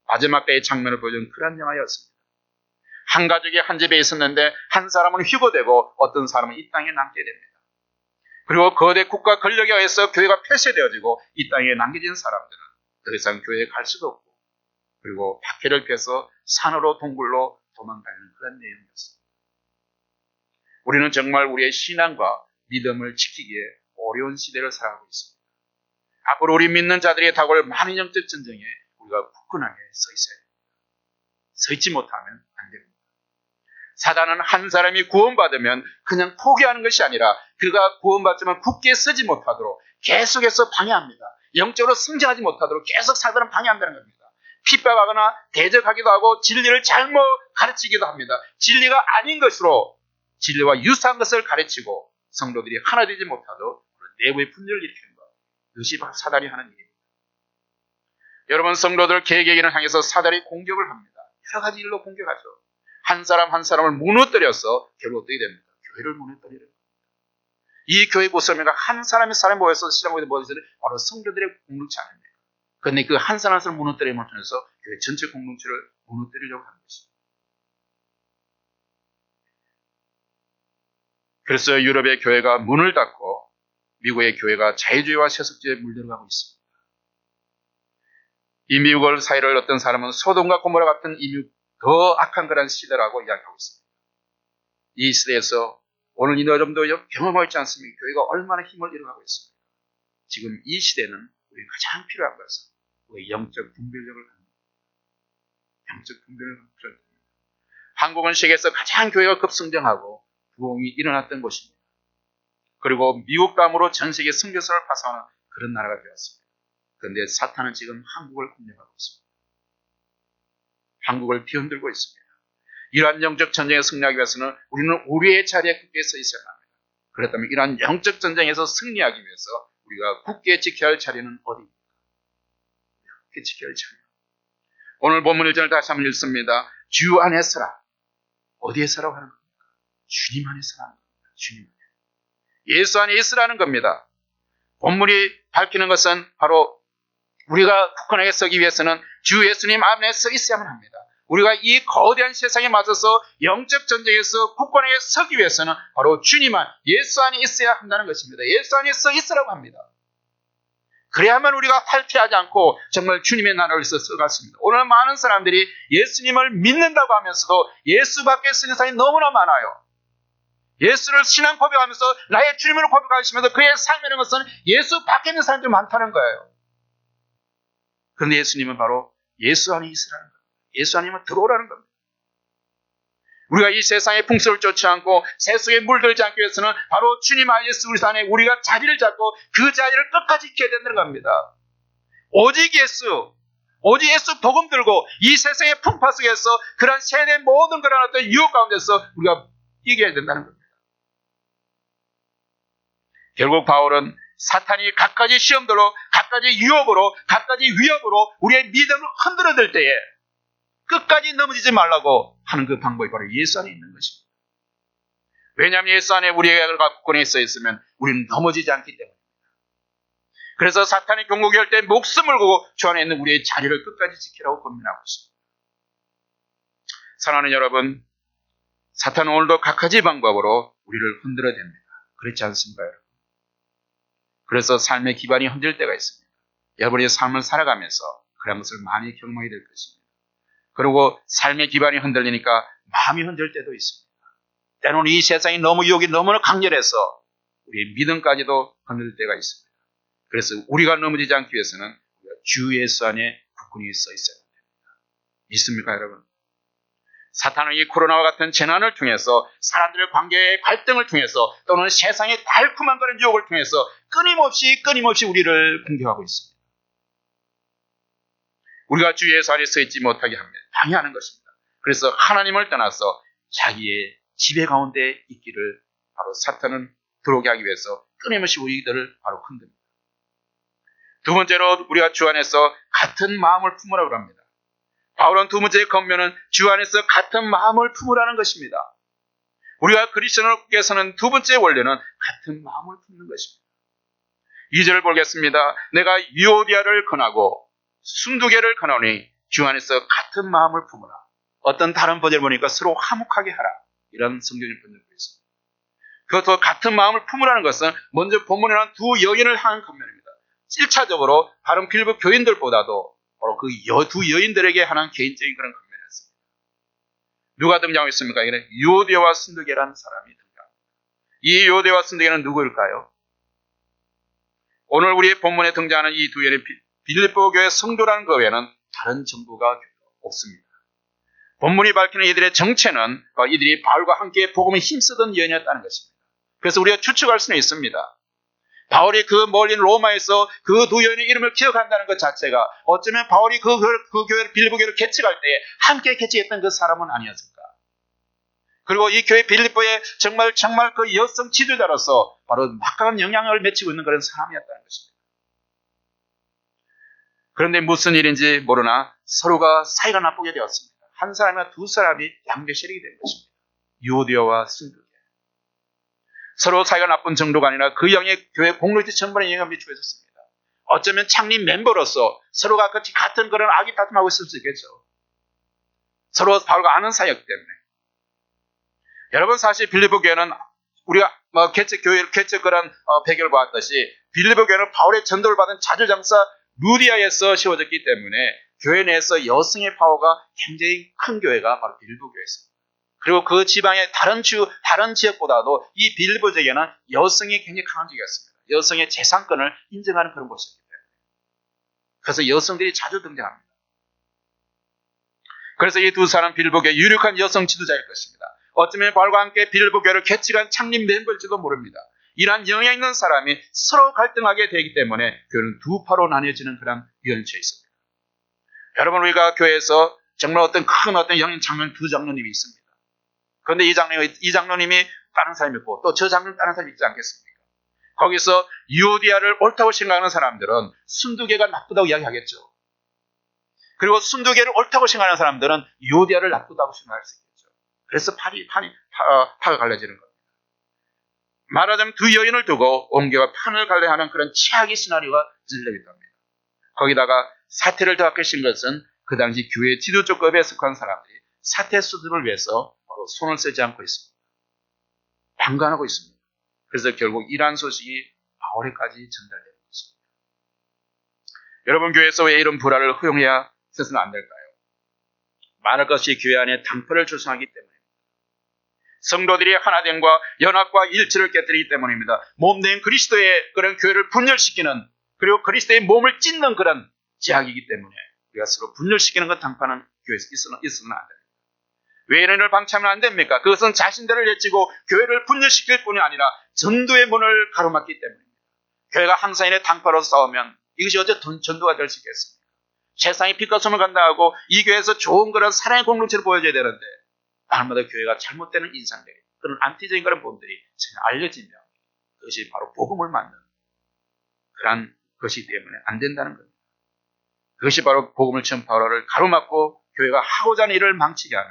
마지막 때의 장면을 보여준 그런 영화였습니다. 한 가족이 한 집에 있었는데 한 사람은 휴거되고 어떤 사람은 이 땅에 남게 됩니다. 그리고 거대 국가 권력에 의해서 교회가 폐쇄되어지고 이 땅에 남겨진 사람들은 더 이상 교회에 갈 수도 없고 그리고 박해를 피해서 산으로 동굴로 도망가는 그런 내용이었습니다. 우리는 정말 우리의 신앙과 믿음을 지키기에 어려운 시대를 살아가고 있습니다. 앞으로 우리 믿는 자들이 다가올 많은 영적 전쟁에 우리가 굳건하게 서 있어야 됩니다. 서 있지 못하면 안 됩니다. 사단은 한 사람이 구원받으면 그냥 포기하는 것이 아니라 그가 구원받지만 굳게 서지 못하도록 계속해서 방해합니다. 영적으로 성장하지 못하도록 계속 사단은 방해한다는 겁니다. 핍박하거나 대적하기도 하고 진리를 잘못 가르치기도 합니다. 진리가 아닌 것으로 진리와 유사한 것을 가르치고 성도들이 하나 되지 못하도록 내부의 분열을 일으키는 것. 이것이 바로 사단이 하는 일입니다. 여러분, 성도들 개개인을 향해서 사단이 공격을 합니다. 여러 가지 일로 공격하죠. 한 사람 한 사람을 무너뜨려서 결국 어떻게 됩니까? 교회를 무너뜨리는 겁니다. 이 교회 구성회가 한 사람의 사람이 모여서 시장국에 모여서 바로 성도들의 공동체 아닙니까? 그런데 그 한 사람 한 사람 무너뜨림을 통해서 교회 전체 공동체를 무너뜨리려고 하는 것입니다. 그래서 유럽의 교회가 문을 닫고 미국의 교회가 자유주의와 세속주의에 물들어가고 있습니다. 이 미국을 사회를 어떤 사람은 소돔과 고모라 같은 더 악한 그런 시대라고 이야기하고 있습니다. 이 시대에서 오늘 이 여러분도 경험하고 있지 않습니까? 교회가 얼마나 힘을 잃어가고 있습니다. 지금 이 시대는 우리 가장 필요한 것은 우리 영적 분별력을 갖는 겁니다. 영적 분별력을 갖는 겁니다. 한국은 세계에서 가장 교회가 급성장하고 부흥이 일어났던 곳입니다. 그리고 미국 다음으로 전 세계 선교사를 파송하는 그런 나라가 되었습니다. 그런데 사탄은 지금 한국을 공격하고 있습니다. 한국을 뒤흔들고 있습니다. 이러한 영적 전쟁에 승리하기 위해서는 우리는 우리의 자리에 굳게 서 있어야 합니다. 그렇다면 이러한 영적 전쟁에서 승리하기 위해서 우리가 굳게 지켜야 할 자리는 어디입니까? 굳게 지켜야 할 자리. 오늘 본문 1절을 다시 한번 읽습니다. 주 안에 서라. 어디에 서라고 하는 겁니까? 주님 안에 서라는 겁니다. 주님 안에. 예수 안에 있으라는 겁니다. 본문이 밝히는 것은 바로 우리가 굳건하게 서기 위해서는 주 예수님 안에 서 있어야만 합니다. 우리가 이 거대한 세상에 맞서서 영적 전쟁에서 굳건하게 서기 위해서는 바로 주님 안, 예수 안에 있어야 한다는 것입니다. 예수 안에 서 있으라고 합니다. 그래야만 우리가 탈피하지 않고 정말 주님의 나라를 위해서 서갔습니다. 오늘 많은 사람들이 예수님을 믿는다고 하면서도 예수 밖에 쓰는 사람이 너무나 많아요. 예수를 신앙 고백하면서 나의 주님으로 고백하시면서 그의 삶이라는 것은 예수 밖에 있는 사람들이 많다는 거예요. 그런데 예수님은 바로 예수 안에 있으라는 겁니다. 예수 안에만 들어오라는 겁니다. 우리가 이 세상의 풍습을 쫓지 않고 세속에 물들지 않기 위해서는 바로 주님 예수 그리스도 안에 우리가 자리를 잡고 그 자리를 끝까지 지켜야 된다는 겁니다. 오직 예수 복음 들고 이 세상의 풍파 속에서 그런 세대 모든 그런 어떤 유혹 가운데서 우리가 이겨야 된다는 겁니다. 결국 바울은 사탄이 갖가지 시험들로, 갖가지 유혹으로, 갖가지 위협으로 우리의 믿음을 흔들어댈 때에 끝까지 넘어지지 말라고 하는 그 방법이 바로 예수 안에 있는 것입니다. 왜냐하면 예수 안에 우리가 굳건히 서 있으면 우리는 넘어지지 않기 때문입니다. 그래서 사탄이 경고기 할 때 목숨을 걸고 주 안에 있는 우리의 자리를 끝까지 지키라고 권면하고 있습니다. 사랑하는 여러분, 사탄은 오늘도 각가지 방법으로 우리를 흔들어댑니다. 그렇지 않습니까, 여러분? 그래서 삶의 기반이 흔들 때가 있습니다. 여러분의 삶을 살아가면서 그런 것을 많이 경험하게 될 것입니다. 그리고 삶의 기반이 흔들리니까 마음이 흔들 때도 있습니다. 때로는 이 세상이 너무 유혹이 너무나 강렬해서 우리의 믿음까지도 흔들 때가 있습니다. 그래서 우리가 넘어지지 않기 위해서는 우리가 주 예수 안에 굳건히 서 있어야 됩니다. 믿습니까, 여러분? 사탄은 이 코로나와 같은 재난을 통해서 사람들의 관계의 갈등을 통해서 또는 세상의 달콤한 그런 유혹을 통해서 끊임없이 우리를 공격하고 있습니다. 우리가 주 예수 안에 서 있지 못하게 합니다. 방해하는 것입니다. 그래서 하나님을 떠나서 자기의 지배 가운데 있기를 바로 사탄은 들어오게 하기 위해서 끊임없이 우리들을 바로 흔듭니다. 두 번째로 우리가 주 안에서 같은 마음을 품으라고 합니다. 바울은 두 번째 권면은 주 안에서 같은 마음을 품으라는 것입니다. 우리가 그리스도인께서는 두 번째 원리는 같은 마음을 품는 것입니다. 2절을 보겠습니다. 내가 유오디아를 권하고 순두개를 권하오니 주 안에서 같은 마음을 품으라. 어떤 다른 버전을 보니까 서로 화목하게 하라. 이런 성경을 번역하고 있습니다. 그것도 같은 마음을 품으라는 것은 먼저 본문에 나온 두 여인을 하는 권면입니다. 1차적으로 다른 빌립보 교인들보다도 바로 그 두 여인들에게 하는 개인적인 그런 권면이었습니다. 누가 등장하고 있습니까? 이는 유오디아와 순두개라는 사람이 등장합니다. 이 유오디아와 순두개는 누구일까요? 오늘 우리의 본문에 등장하는 이 두 여인은 빌립보 교회 성도라는 것 외에는 다른 정보가 없습니다. 본문이 밝히는 이들의 정체는 이들이 바울과 함께 복음에 힘쓰던 여인이었다는 것입니다. 그래서 우리가 추측할 수는 있습니다. 바울이 그 멀리 로마에서 그 두 여인의 이름을 기억한다는 것 자체가 어쩌면 바울이 그 교회를 빌립보 교회를 개척할 때 함께 개척했던 그 사람은 아니었을까. 그리고 이 교회 빌립보에 정말 그 여성 지도자로서 바로 막강한 영향을 미치고 있는 그런 사람이었다는 것입니다. 그런데 무슨 일인지 모르나 서로가 사이가 나쁘게 되었습니다. 한 사람이나 두 사람이 양배실이 된 것입니다. 유오디아와 순두개. 서로 사이가 나쁜 정도가 아니라 그 영의 교회 공동체 전반에 영향을 미치고 있었습니다. 어쩌면 창립 멤버로서 서로가 같은 그런 악의 다툼하고 있을 수 있겠죠. 서로 바울과 아는 사이였기 때문에. 여러분 사실 빌립보 교회는 우리가 개척 그런 배경을 보았듯이 빌립보 교회는 바울의 전도를 받은 자주장사 루디아에서 세워졌기 때문에 교회 내에서 여성의 파워가 굉장히 큰 교회가 바로 빌립보 교회였습니다. 그리고 그 지방의 다른 지역보다도 이 빌립보 지역에는 여성이 굉장히 강한 지역이었습니다. 여성의 재산권을 인정하는 그런 곳이었기 때문에. 그래서 여성들이 자주 등장합니다. 그래서 이 두 사람 빌립보 교회 유력한 여성 지도자일 것입니다. 어쩌면 바울과 함께 빌립보 교회를 개척한 창립 멤버일지도 모릅니다. 이러한 영향 있는 사람이 서로 갈등하게 되기 때문에 교회는 두 파로 나뉘어지는 그런 위원체에 있습니다. 여러분 우리가 교회에서 정말 어떤 큰 영향 장로님 두 장로님이 있습니다. 그런데 이 장로님이 다른 사람이 있고 또 저 장로님 다른 사람이 있지 않겠습니까? 거기서 유오디아를 옳다고 생각하는 사람들은 순두개가 나쁘다고 이야기하겠죠. 그리고 순두개를 옳다고 생각하는 사람들은 유오디아를 나쁘다고 생각할 수 있겠죠. 그래서 파가 갈라지는 겁니다. 말하자면 두 여인을 두고 옹교와 판을 갈래하는 그런 최악의 시나리오가 진행되기도 합니다. 거기다가 사태를 더 악화시킨 것은 그 당시 교회 지도적급에 속한 사람들이 사태 수습을 위해서 바로 손을 쓰지 않고 있습니다. 방관하고 있습니다. 그래서 결국 이러한 소식이 바울에까지 전달되는 것입니다. 여러분 교회에서 왜 이런 불화를 허용해야 해서는 안 될까요? 많은 것이 교회 안에 당포를 조성하기 때문입니다. 성도들이 하나됨과 연합과 일치를 깨뜨리기 때문입니다. 몸된 그리스도의 그런 교회를 분열시키는 그리고 그리스도의 몸을 찢는 그런 제약이기 때문에 우리가 서로 분열시키는 것 당파는 교회에서 있어서는 안 됩니다. 왜 이런 일을 방치하면 안 됩니까? 그것은 자신들을 해치고 교회를 분열시킬 뿐이 아니라 전도의 문을 가로막기 때문입니다. 교회가 항상 이렇게 당파로 싸우면 이것이 어째 전도가 될 수 있겠습니까? 세상이 빛과 소금을 간다하고 이 교회에서 좋은 그런 사랑의 공동체를 보여줘야 되는데 날마다 교회가 잘못되는 인상들, 그런 안티적인 그런 부분들이 전혀 알려지면 그것이 바로 복음을 맞는 그런 것이기 때문에 안 된다는 겁니다. 그것이 바로 복음을 전파를 가로막고 교회가 하고자 하는 일을 망치게 하는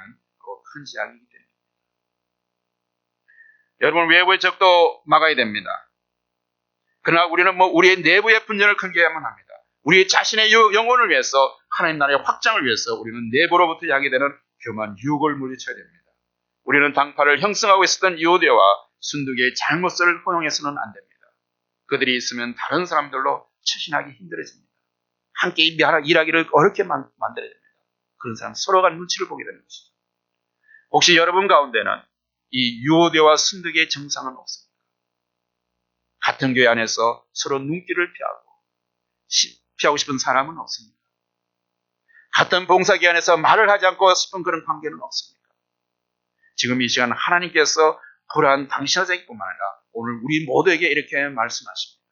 큰 지향이기 때문입니다. 여러분, 외부의 적도 막아야 됩니다. 그러나 우리는 우리의 내부의 분열을 끊게야만 합니다. 우리 자신의 영혼을 위해서, 하나님 나라의 확장을 위해서 우리는 내부로부터 향해 되는 교만 유혹을 물리쳐야 됩니다. 우리는 당파를 형성하고 있었던 유대와 순두개의 잘못을 허용해서는 안 됩니다. 그들이 있으면 다른 사람들로 추신하기 힘들어집니다. 함께 일하기를 어렵게 만들어야 됩니다. 그런 사람 서로가 눈치를 보게 되는 것이죠. 혹시 여러분 가운데는 이 유대와 순두개의 정상은 없습니까? 같은 교회 안에서 서로 눈길을 피하고 싶은 사람은 없습니다. 같은 봉사기 안에서 말을 하지 않고 싶은 그런 관계는 없습니까? 지금 이 시간 하나님께서 그러한 당신의 자식뿐만 아니라 오늘 우리 모두에게 이렇게 말씀하십니다.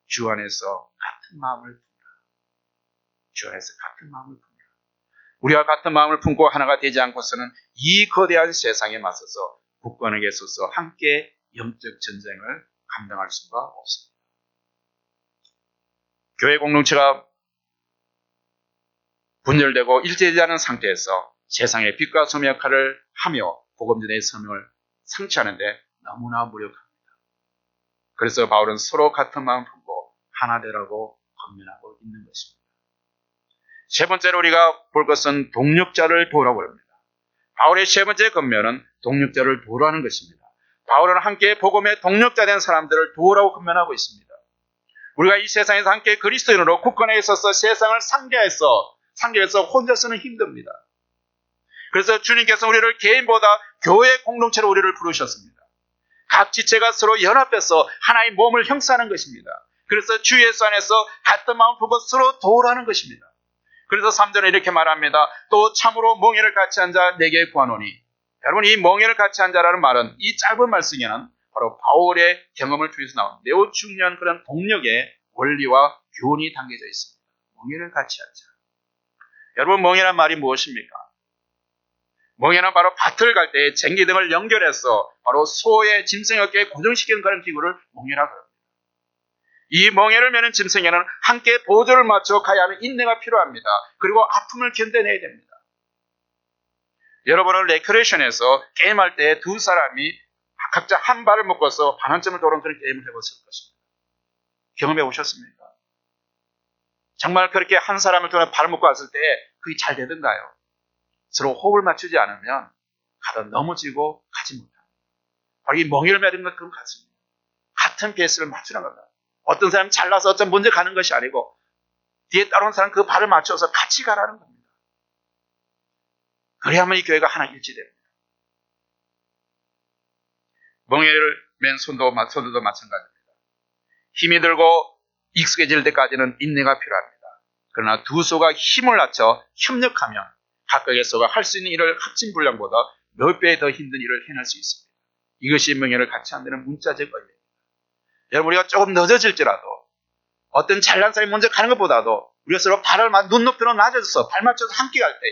주 안에서 같은 마음을 품으라. 주 안에서 같은 마음을 품으라. 우리와 같은 마음을 품고 하나가 되지 않고서는 이 거대한 세상에 맞서서 국권에게 서서 함께 영적 전쟁을 감당할 수가 없습니다. 교회 공동체가 분열되고 일제되지 않은 상태에서 세상의 빛과 소금 역할을 하며 복음전의 소명을 성취하는데 너무나 무력합니다. 그래서 바울은 서로 같은 마음 품고 하나 되라고 권면하고 있는 것입니다. 세 번째로 우리가 볼 것은 동력자를 도우라고 합니다. 바울의 세 번째 권면은 동력자를 도우라는 것입니다. 바울은 함께 복음의 동력자 된 사람들을 도우라고 권면하고 있습니다. 우리가 이 세상에서 함께 그리스도인으로 굳건하게 있어서 세상을 상대해서 혼자서는 힘듭니다. 그래서 주님께서 우리를 개인보다 교회 공동체로 우리를 부르셨습니다. 각 지체가 서로 연합해서 하나의 몸을 형성하는 것입니다. 그래서 주 예수 안에서 같은 마음 품고 서로 도우라는 것입니다. 그래서 3절에 이렇게 말합니다. 또 참으로 멍에를 같이 한 자 내게 구하노니. 여러분, 이 멍에를 같이 한 자라는 말은 이 짧은 말씀에는 바로 바울의 경험을 통해서 나온 매우 중요한 그런 동력의 원리와 교훈이 담겨져 있습니다. 멍에를 같이 한 자. 여러분, 멍에란 말이 무엇입니까? 멍에는 바로 밭을 갈 때 쟁기등을 연결해서 바로 소의 짐승 어깨에 고정시키는 그런 기구를 멍에라고 합니다. 이 멍에를 매는 짐승에는 함께 보조를 맞춰 가야 하는 인내가 필요합니다. 그리고 아픔을 견뎌내야 됩니다. 여러분은 레크레이션에서 게임할 때 두 사람이 각자 한 발을 묶어서 반환점을 도는 그런 게임을 해봤을 것입니다. 경험해 보셨습니까? 정말 그렇게 한 사람을 통해 발을 묶고 왔을 때 그게 잘 되던가요? 서로 호흡을 맞추지 않으면 가다 넘어지고 가지 못합니다. 바로 이 멍에를 매는 것 그런 같습니다. 같은 페이스를 맞추는 겁니다. 어떤 사람이 잘나서 어쩜 먼저 가는 것이 아니고 뒤에 따라온 사람 그 발을 맞춰서 같이 가라는 겁니다. 그래야만 이 교회가 하나 일치됩니다. 멍에를 맨 손들도 마찬가지입니다. 힘이 들고 익숙해질 때까지는 인내가 필요합니다. 그러나 두 소가 힘을 합쳐 협력하면 각각의 소가 할 수 있는 일을 합친 분량보다 몇 배 더 힘든 일을 해낼 수 있습니다. 이것이 멍에를 같이 한다는 문자적 의미입니다. 여러분, 우리가 조금 늦어질지라도 어떤 잘난 사람이 먼저 가는 것보다도 우리가 서로 발을 눈높이로 낮아져서 발 맞춰서 함께 갈 때에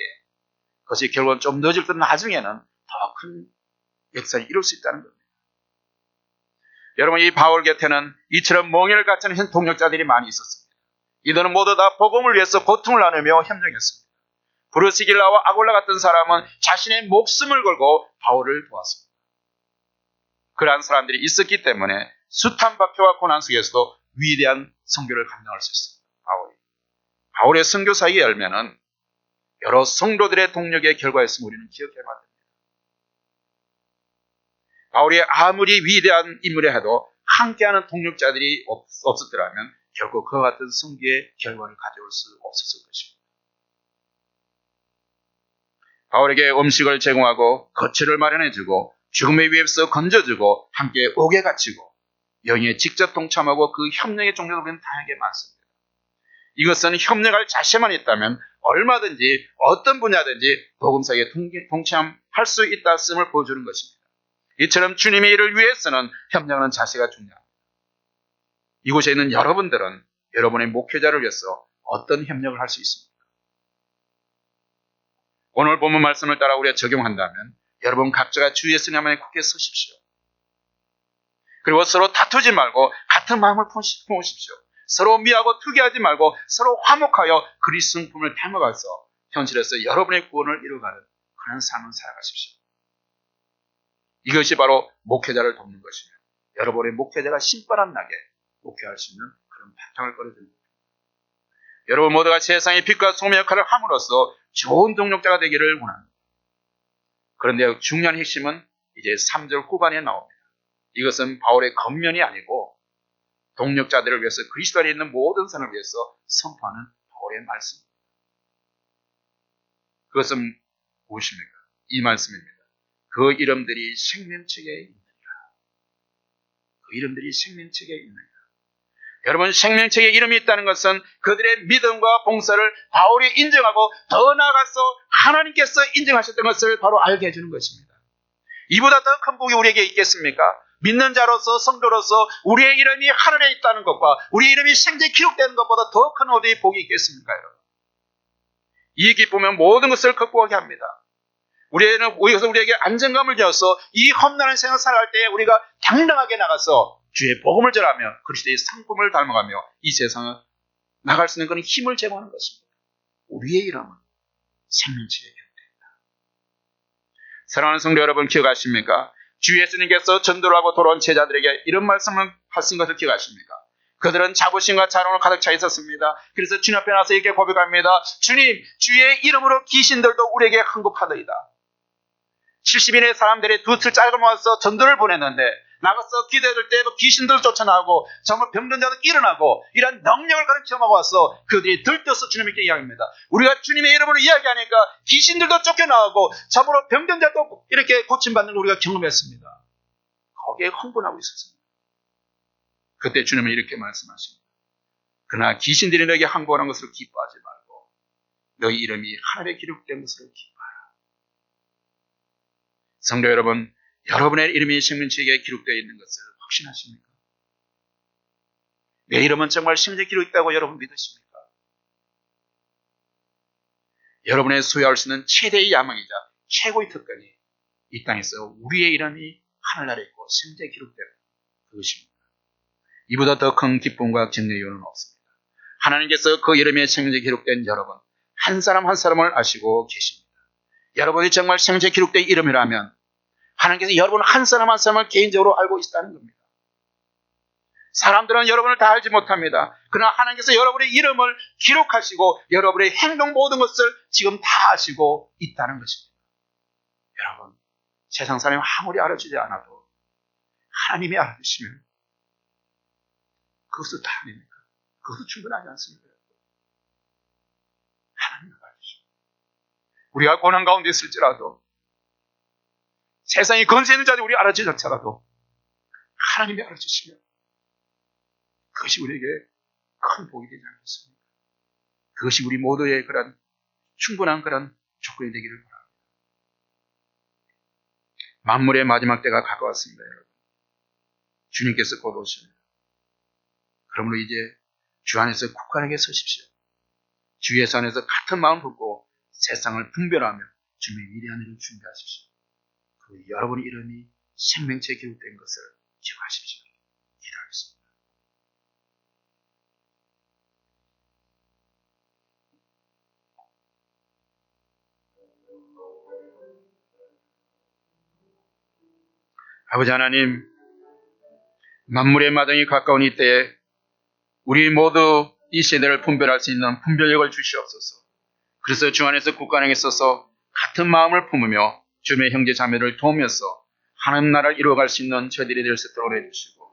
그것이 결국은 좀 늦을 때 나중에는 더 큰 역사를 이룰 수 있다는 겁니다. 여러분, 이 바울 곁에는 이처럼 멍에를 같이 하는 동력자들이 많이 있었습니다. 이들은 모두 다 복음을 위해서 고통을 나누며 협력했습니다. 브루시길라와 아골라 같은 사람은 자신의 목숨을 걸고 바울을 도왔습니다. 그러한 사람들이 있었기 때문에 숱한 박해와 고난 속에서도 위대한 선교를 감당할 수 있습니다. 바울의 선교 사역의 열매는 여러 성도들의 동력의 결과였음을 우리는 기억해야 합니다. 바울이 아무리 위대한 인물이 해도 함께하는 동력자들이 없었더라면 결국 그와 같은 선교의 결과를 가져올 수 없었을 것입니다. 바울에게 음식을 제공하고 거처를 마련해주고 죽음의 위에서 건져주고 함께 옥에 갇히고 영에 직접 동참하고 그 협력의 종류도 우리는 다양하게 많습니다. 이것은 협력할 자세만 있다면 얼마든지 어떤 분야든지 복음사에 동참할 수 있다음을 보여주는 것입니다. 이처럼 주님의 일을 위해서는 협력하는 자세가 중요합니다. 이곳에 있는 여러분들은 여러분의 목회자를 위해서 어떤 협력을 할 수 있습니까? 오늘 본문 말씀을 따라 우리가 적용한다면 여러분 각자가 주 예수님의 굳게 서십시오. 그리고 서로 다투지 말고 같은 마음을 품으십시오. 서로 미하고 투기하지 말고 서로 화목하여 그리스도 성품을 닮아가서 현실에서 여러분의 구원을 이루어가는 그런 삶을 살아가십시오. 이것이 바로 목회자를 돕는 것이며 여러분의 목회자가 신바람 나게 목회할 수 있는 그런 바탕을 걸어줍니다. 여러분 모두가 세상의 빛과 소금의 역할을 함으로써 좋은 동력자가 되기를 원합니다. 그런데 중요한 핵심은 이제 3절 후반에 나옵니다. 이것은 바울의 겉면이 아니고 동력자들을 위해서 그리스도 안에 있는 모든 사람을 위해서 선포하는 바울의 말씀입니다. 그것은 무엇입니까? 이 말씀입니다. 그 이름들이 생명책에 있느니라. 그 이름들이 생명책에 있느니라. 여러분 생명책에 이름이 있다는 것은 그들의 믿음과 봉사를 바울이 인정하고 더 나아가서 하나님께서 인정하셨던 것을 바로 알게 해주는 것입니다. 이보다 더 큰 복이 우리에게 있겠습니까? 믿는 자로서 성도로서 우리의 이름이 하늘에 있다는 것과 우리 이름이 생지에 기록되는 것보다 더 큰 어디에 복이 있겠습니까? 여러분? 이 기쁨은 모든 것을 극복하게 합니다. 이것은 우리에게 안정감을 주어서 이 험난한 생을 살아갈 때 우리가 당당하게 나가서 주의 복음을 전하며 그리스도의 상품을 닮아가며 이 세상을 나갈 수 있는 그런 힘을 제공하는 것입니다. 우리의 이름은 생명책에 기록됩니다. 사랑하는 성도 여러분 기억하십니까? 주 예수님께서 전도를 하고 돌아온 제자들에게 이런 말씀을 하신 것을 기억하십니까? 그들은 자부심과 자랑으로 가득 차 있었습니다. 그래서 주님 앞에 나서 이렇게 고백합니다. 주님, 주의 이름으로 귀신들도 우리에게 항복하더이다. 70인의 사람들이 두 틀짝을 모아서 전도를 보냈는데 나가서 기도해줄 때 귀신들을 쫓아나오고 정말 병든 자도 일어나고 이런 능력을 경험하고 와서 그들이 들떠서 주님께 이야기합니다. 우리가 주님의 이름으로 이야기하니까 귀신들도 쫓겨나오고 참으로 병든 자도 이렇게 고침받는 걸 우리가 경험했습니다. 거기에 흥분하고 있었습니다. 그때 주님은 이렇게 말씀하십니다. 그러나 귀신들이 너에게 항복하는 것으로 기뻐하지 말고 너희 이름이 하늘에 기록된 것으로 기뻐하라. 성도 여러분, 여러분의 이름이 생명책에 기록되어 있는 것을 확신하십니까? 내 이름은 정말 생명책에 기록되었다고 여러분 믿으십니까? 여러분의 소유할 수 있는 최대의 야망이자 최고의 특권이 이 땅에서 우리의 이름이 하늘나라에 있고 생명책에 기록되는 그것입니다. 이보다 더 큰 기쁨과 격려의 이유는 없습니다. 하나님께서 그 이름에 생명책에 기록된 여러분 한 사람 한 사람을 아시고 계십니다. 여러분이 정말 생명책에 기록된 이름이라면 하나님께서 여러분 한 사람 한 사람을 개인적으로 알고 있다는 겁니다. 사람들은 여러분을 다 알지 못합니다. 그러나 하나님께서 여러분의 이름을 기록하시고 여러분의 행동 모든 것을 지금 다 아시고 있다는 것입니다. 여러분, 세상 사람이 아무리 알아주지 않아도 하나님이 알아주시면 그것도 다 아닙니까? 그것도 충분하지 않습니까? 하나님이 알아주십니다. 우리가 고난 가운데 있을지라도 세상이 건세 있는 자들이 우리 알아주지 않더라도 하나님이 알아주시면 그것이 우리에게 큰 복이 되지 않겠습니까? 그것이 우리 모두의 그런 충분한 그런 조건이 되기를 바랍니다. 만물의 마지막 때가 가까웠습니다, 여러분. 주님께서 곧 오십니다. 그러므로 이제 주 안에서 굳건하게 서십시오. 주 예수 안에서 같은 마음 품고 세상을 분별하며 주님의 위대한 일을 준비하십시오. 여러분의 이름이 생명체에 기록된 것을 기억하십시오. 기도하겠습니다. 아버지 하나님, 만물의 마당이 가까운 이때에 우리 모두 이 세대를 분별할 수 있는 분별력을 주시옵소서. 그래서 주 안에서 굳건하게 서서 같은 마음을 품으며 주님의 형제 자매를 도우면서 하나님 나라를 이루어갈 수 있는 저희들이 될 수 있도록 해주시고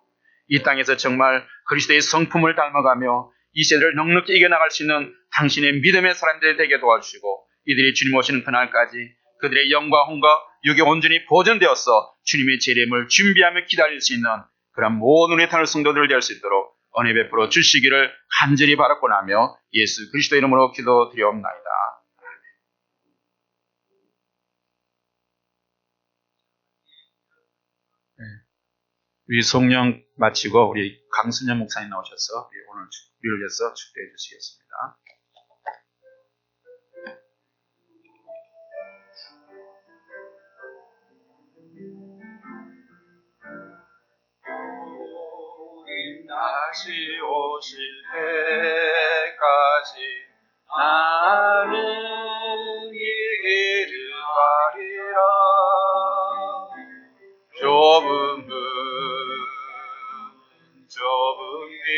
이 땅에서 정말 그리스도의 성품을 닮아가며 이 세대를 넉넉히 이겨나갈 수 있는 당신의 믿음의 사람들이 되게 도와주시고 이들이 주님 오시는 그날까지 그들의 영과 혼과 육이 온전히 보존되어서 주님의 재림을 준비하며 기다릴 수 있는 그런 모든 우리 하늘 성도들 될 수 있도록 은혜 베풀어 주시기를 간절히 바랐고 나며 예수 그리스도 이름으로 기도드리옵나이다. 우리 성령 마치고 우리 강순현 목사님 나오셔서 오늘 우리를 위해서 축도해 주시겠습니다. 다시 오실 때까지 나는 이 길을 가리라. 좁은 문 좁은 길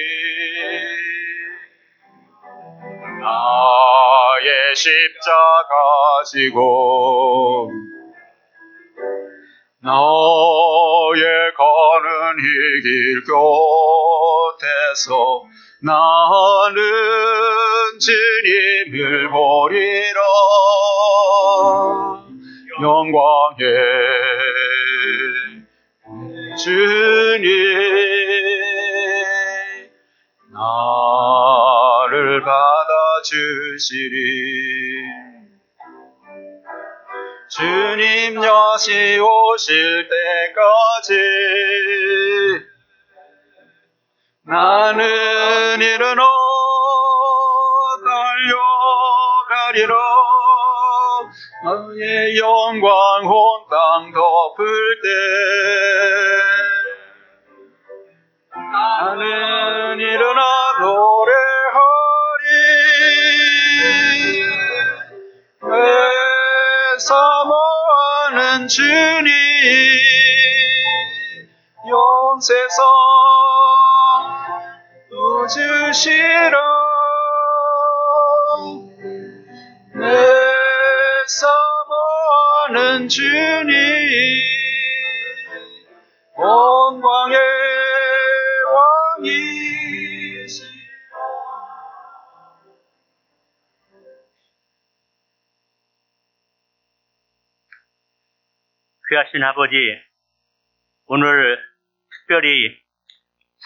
나의 십자가 지고 너의 가는 이 길 곁에서 나는 주님을 보리라. 영광의 주님 나를 받아주시리. 주님 다시 오실 때까지 나는 일어나 달려가리라. 너의 영광 온 땅 덮을 때 나는 일어나 노래하리. 내 사모하는 주님 영세상 주시라. 내 사모하는 주님 영광의 왕이시라. 귀하신 아버지, 오늘 특별히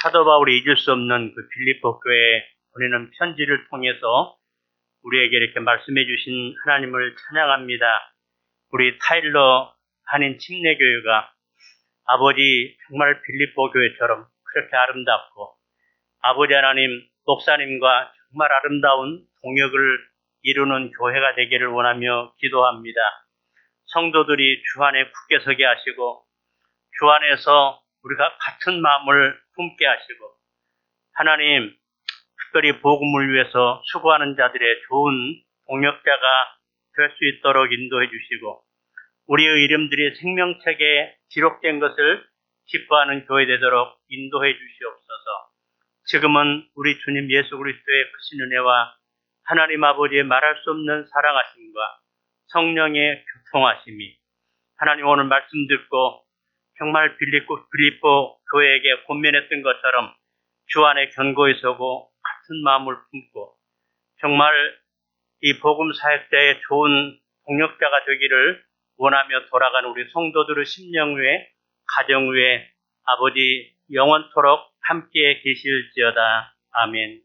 사도 바울이 잊을 수 없는 그 빌립보 교회에 보내는 편지를 통해서 우리에게 이렇게 말씀해 주신 하나님을 찬양합니다. 우리 타일러 한인 침례교회가 아버지 정말 빌립보 교회처럼 그렇게 아름답고 아버지 하나님 목사님과 정말 아름다운 동역을 이루는 교회가 되기를 원하며 기도합니다. 성도들이 주 안에 굳게 서게 하시고 주 안에서 우리가 같은 마음을 품게 하시고 하나님 특별히 복음을 위해서 수고하는 자들의 좋은 동역자가 될 수 있도록 인도해 주시고 우리의 이름들이 생명책에 기록된 것을 기뻐하는 교회 되도록 인도해 주시옵소서. 지금은 우리 주님 예수 그리스도의 크신 은혜와 하나님 아버지의 말할 수 없는 사랑하심과 성령의 교통하심이 하나님 오늘 말씀 듣고 정말 빌립보 교회에게 권면했던 것처럼 주 안에 견고히 서고 같은 마음을 품고 정말 이 복음 사역자의 좋은 동역자가 되기를 원하며 돌아가는 우리 성도들의 심령 위에 가정 위에 아버지 영원토록 함께 계실지어다. 아멘.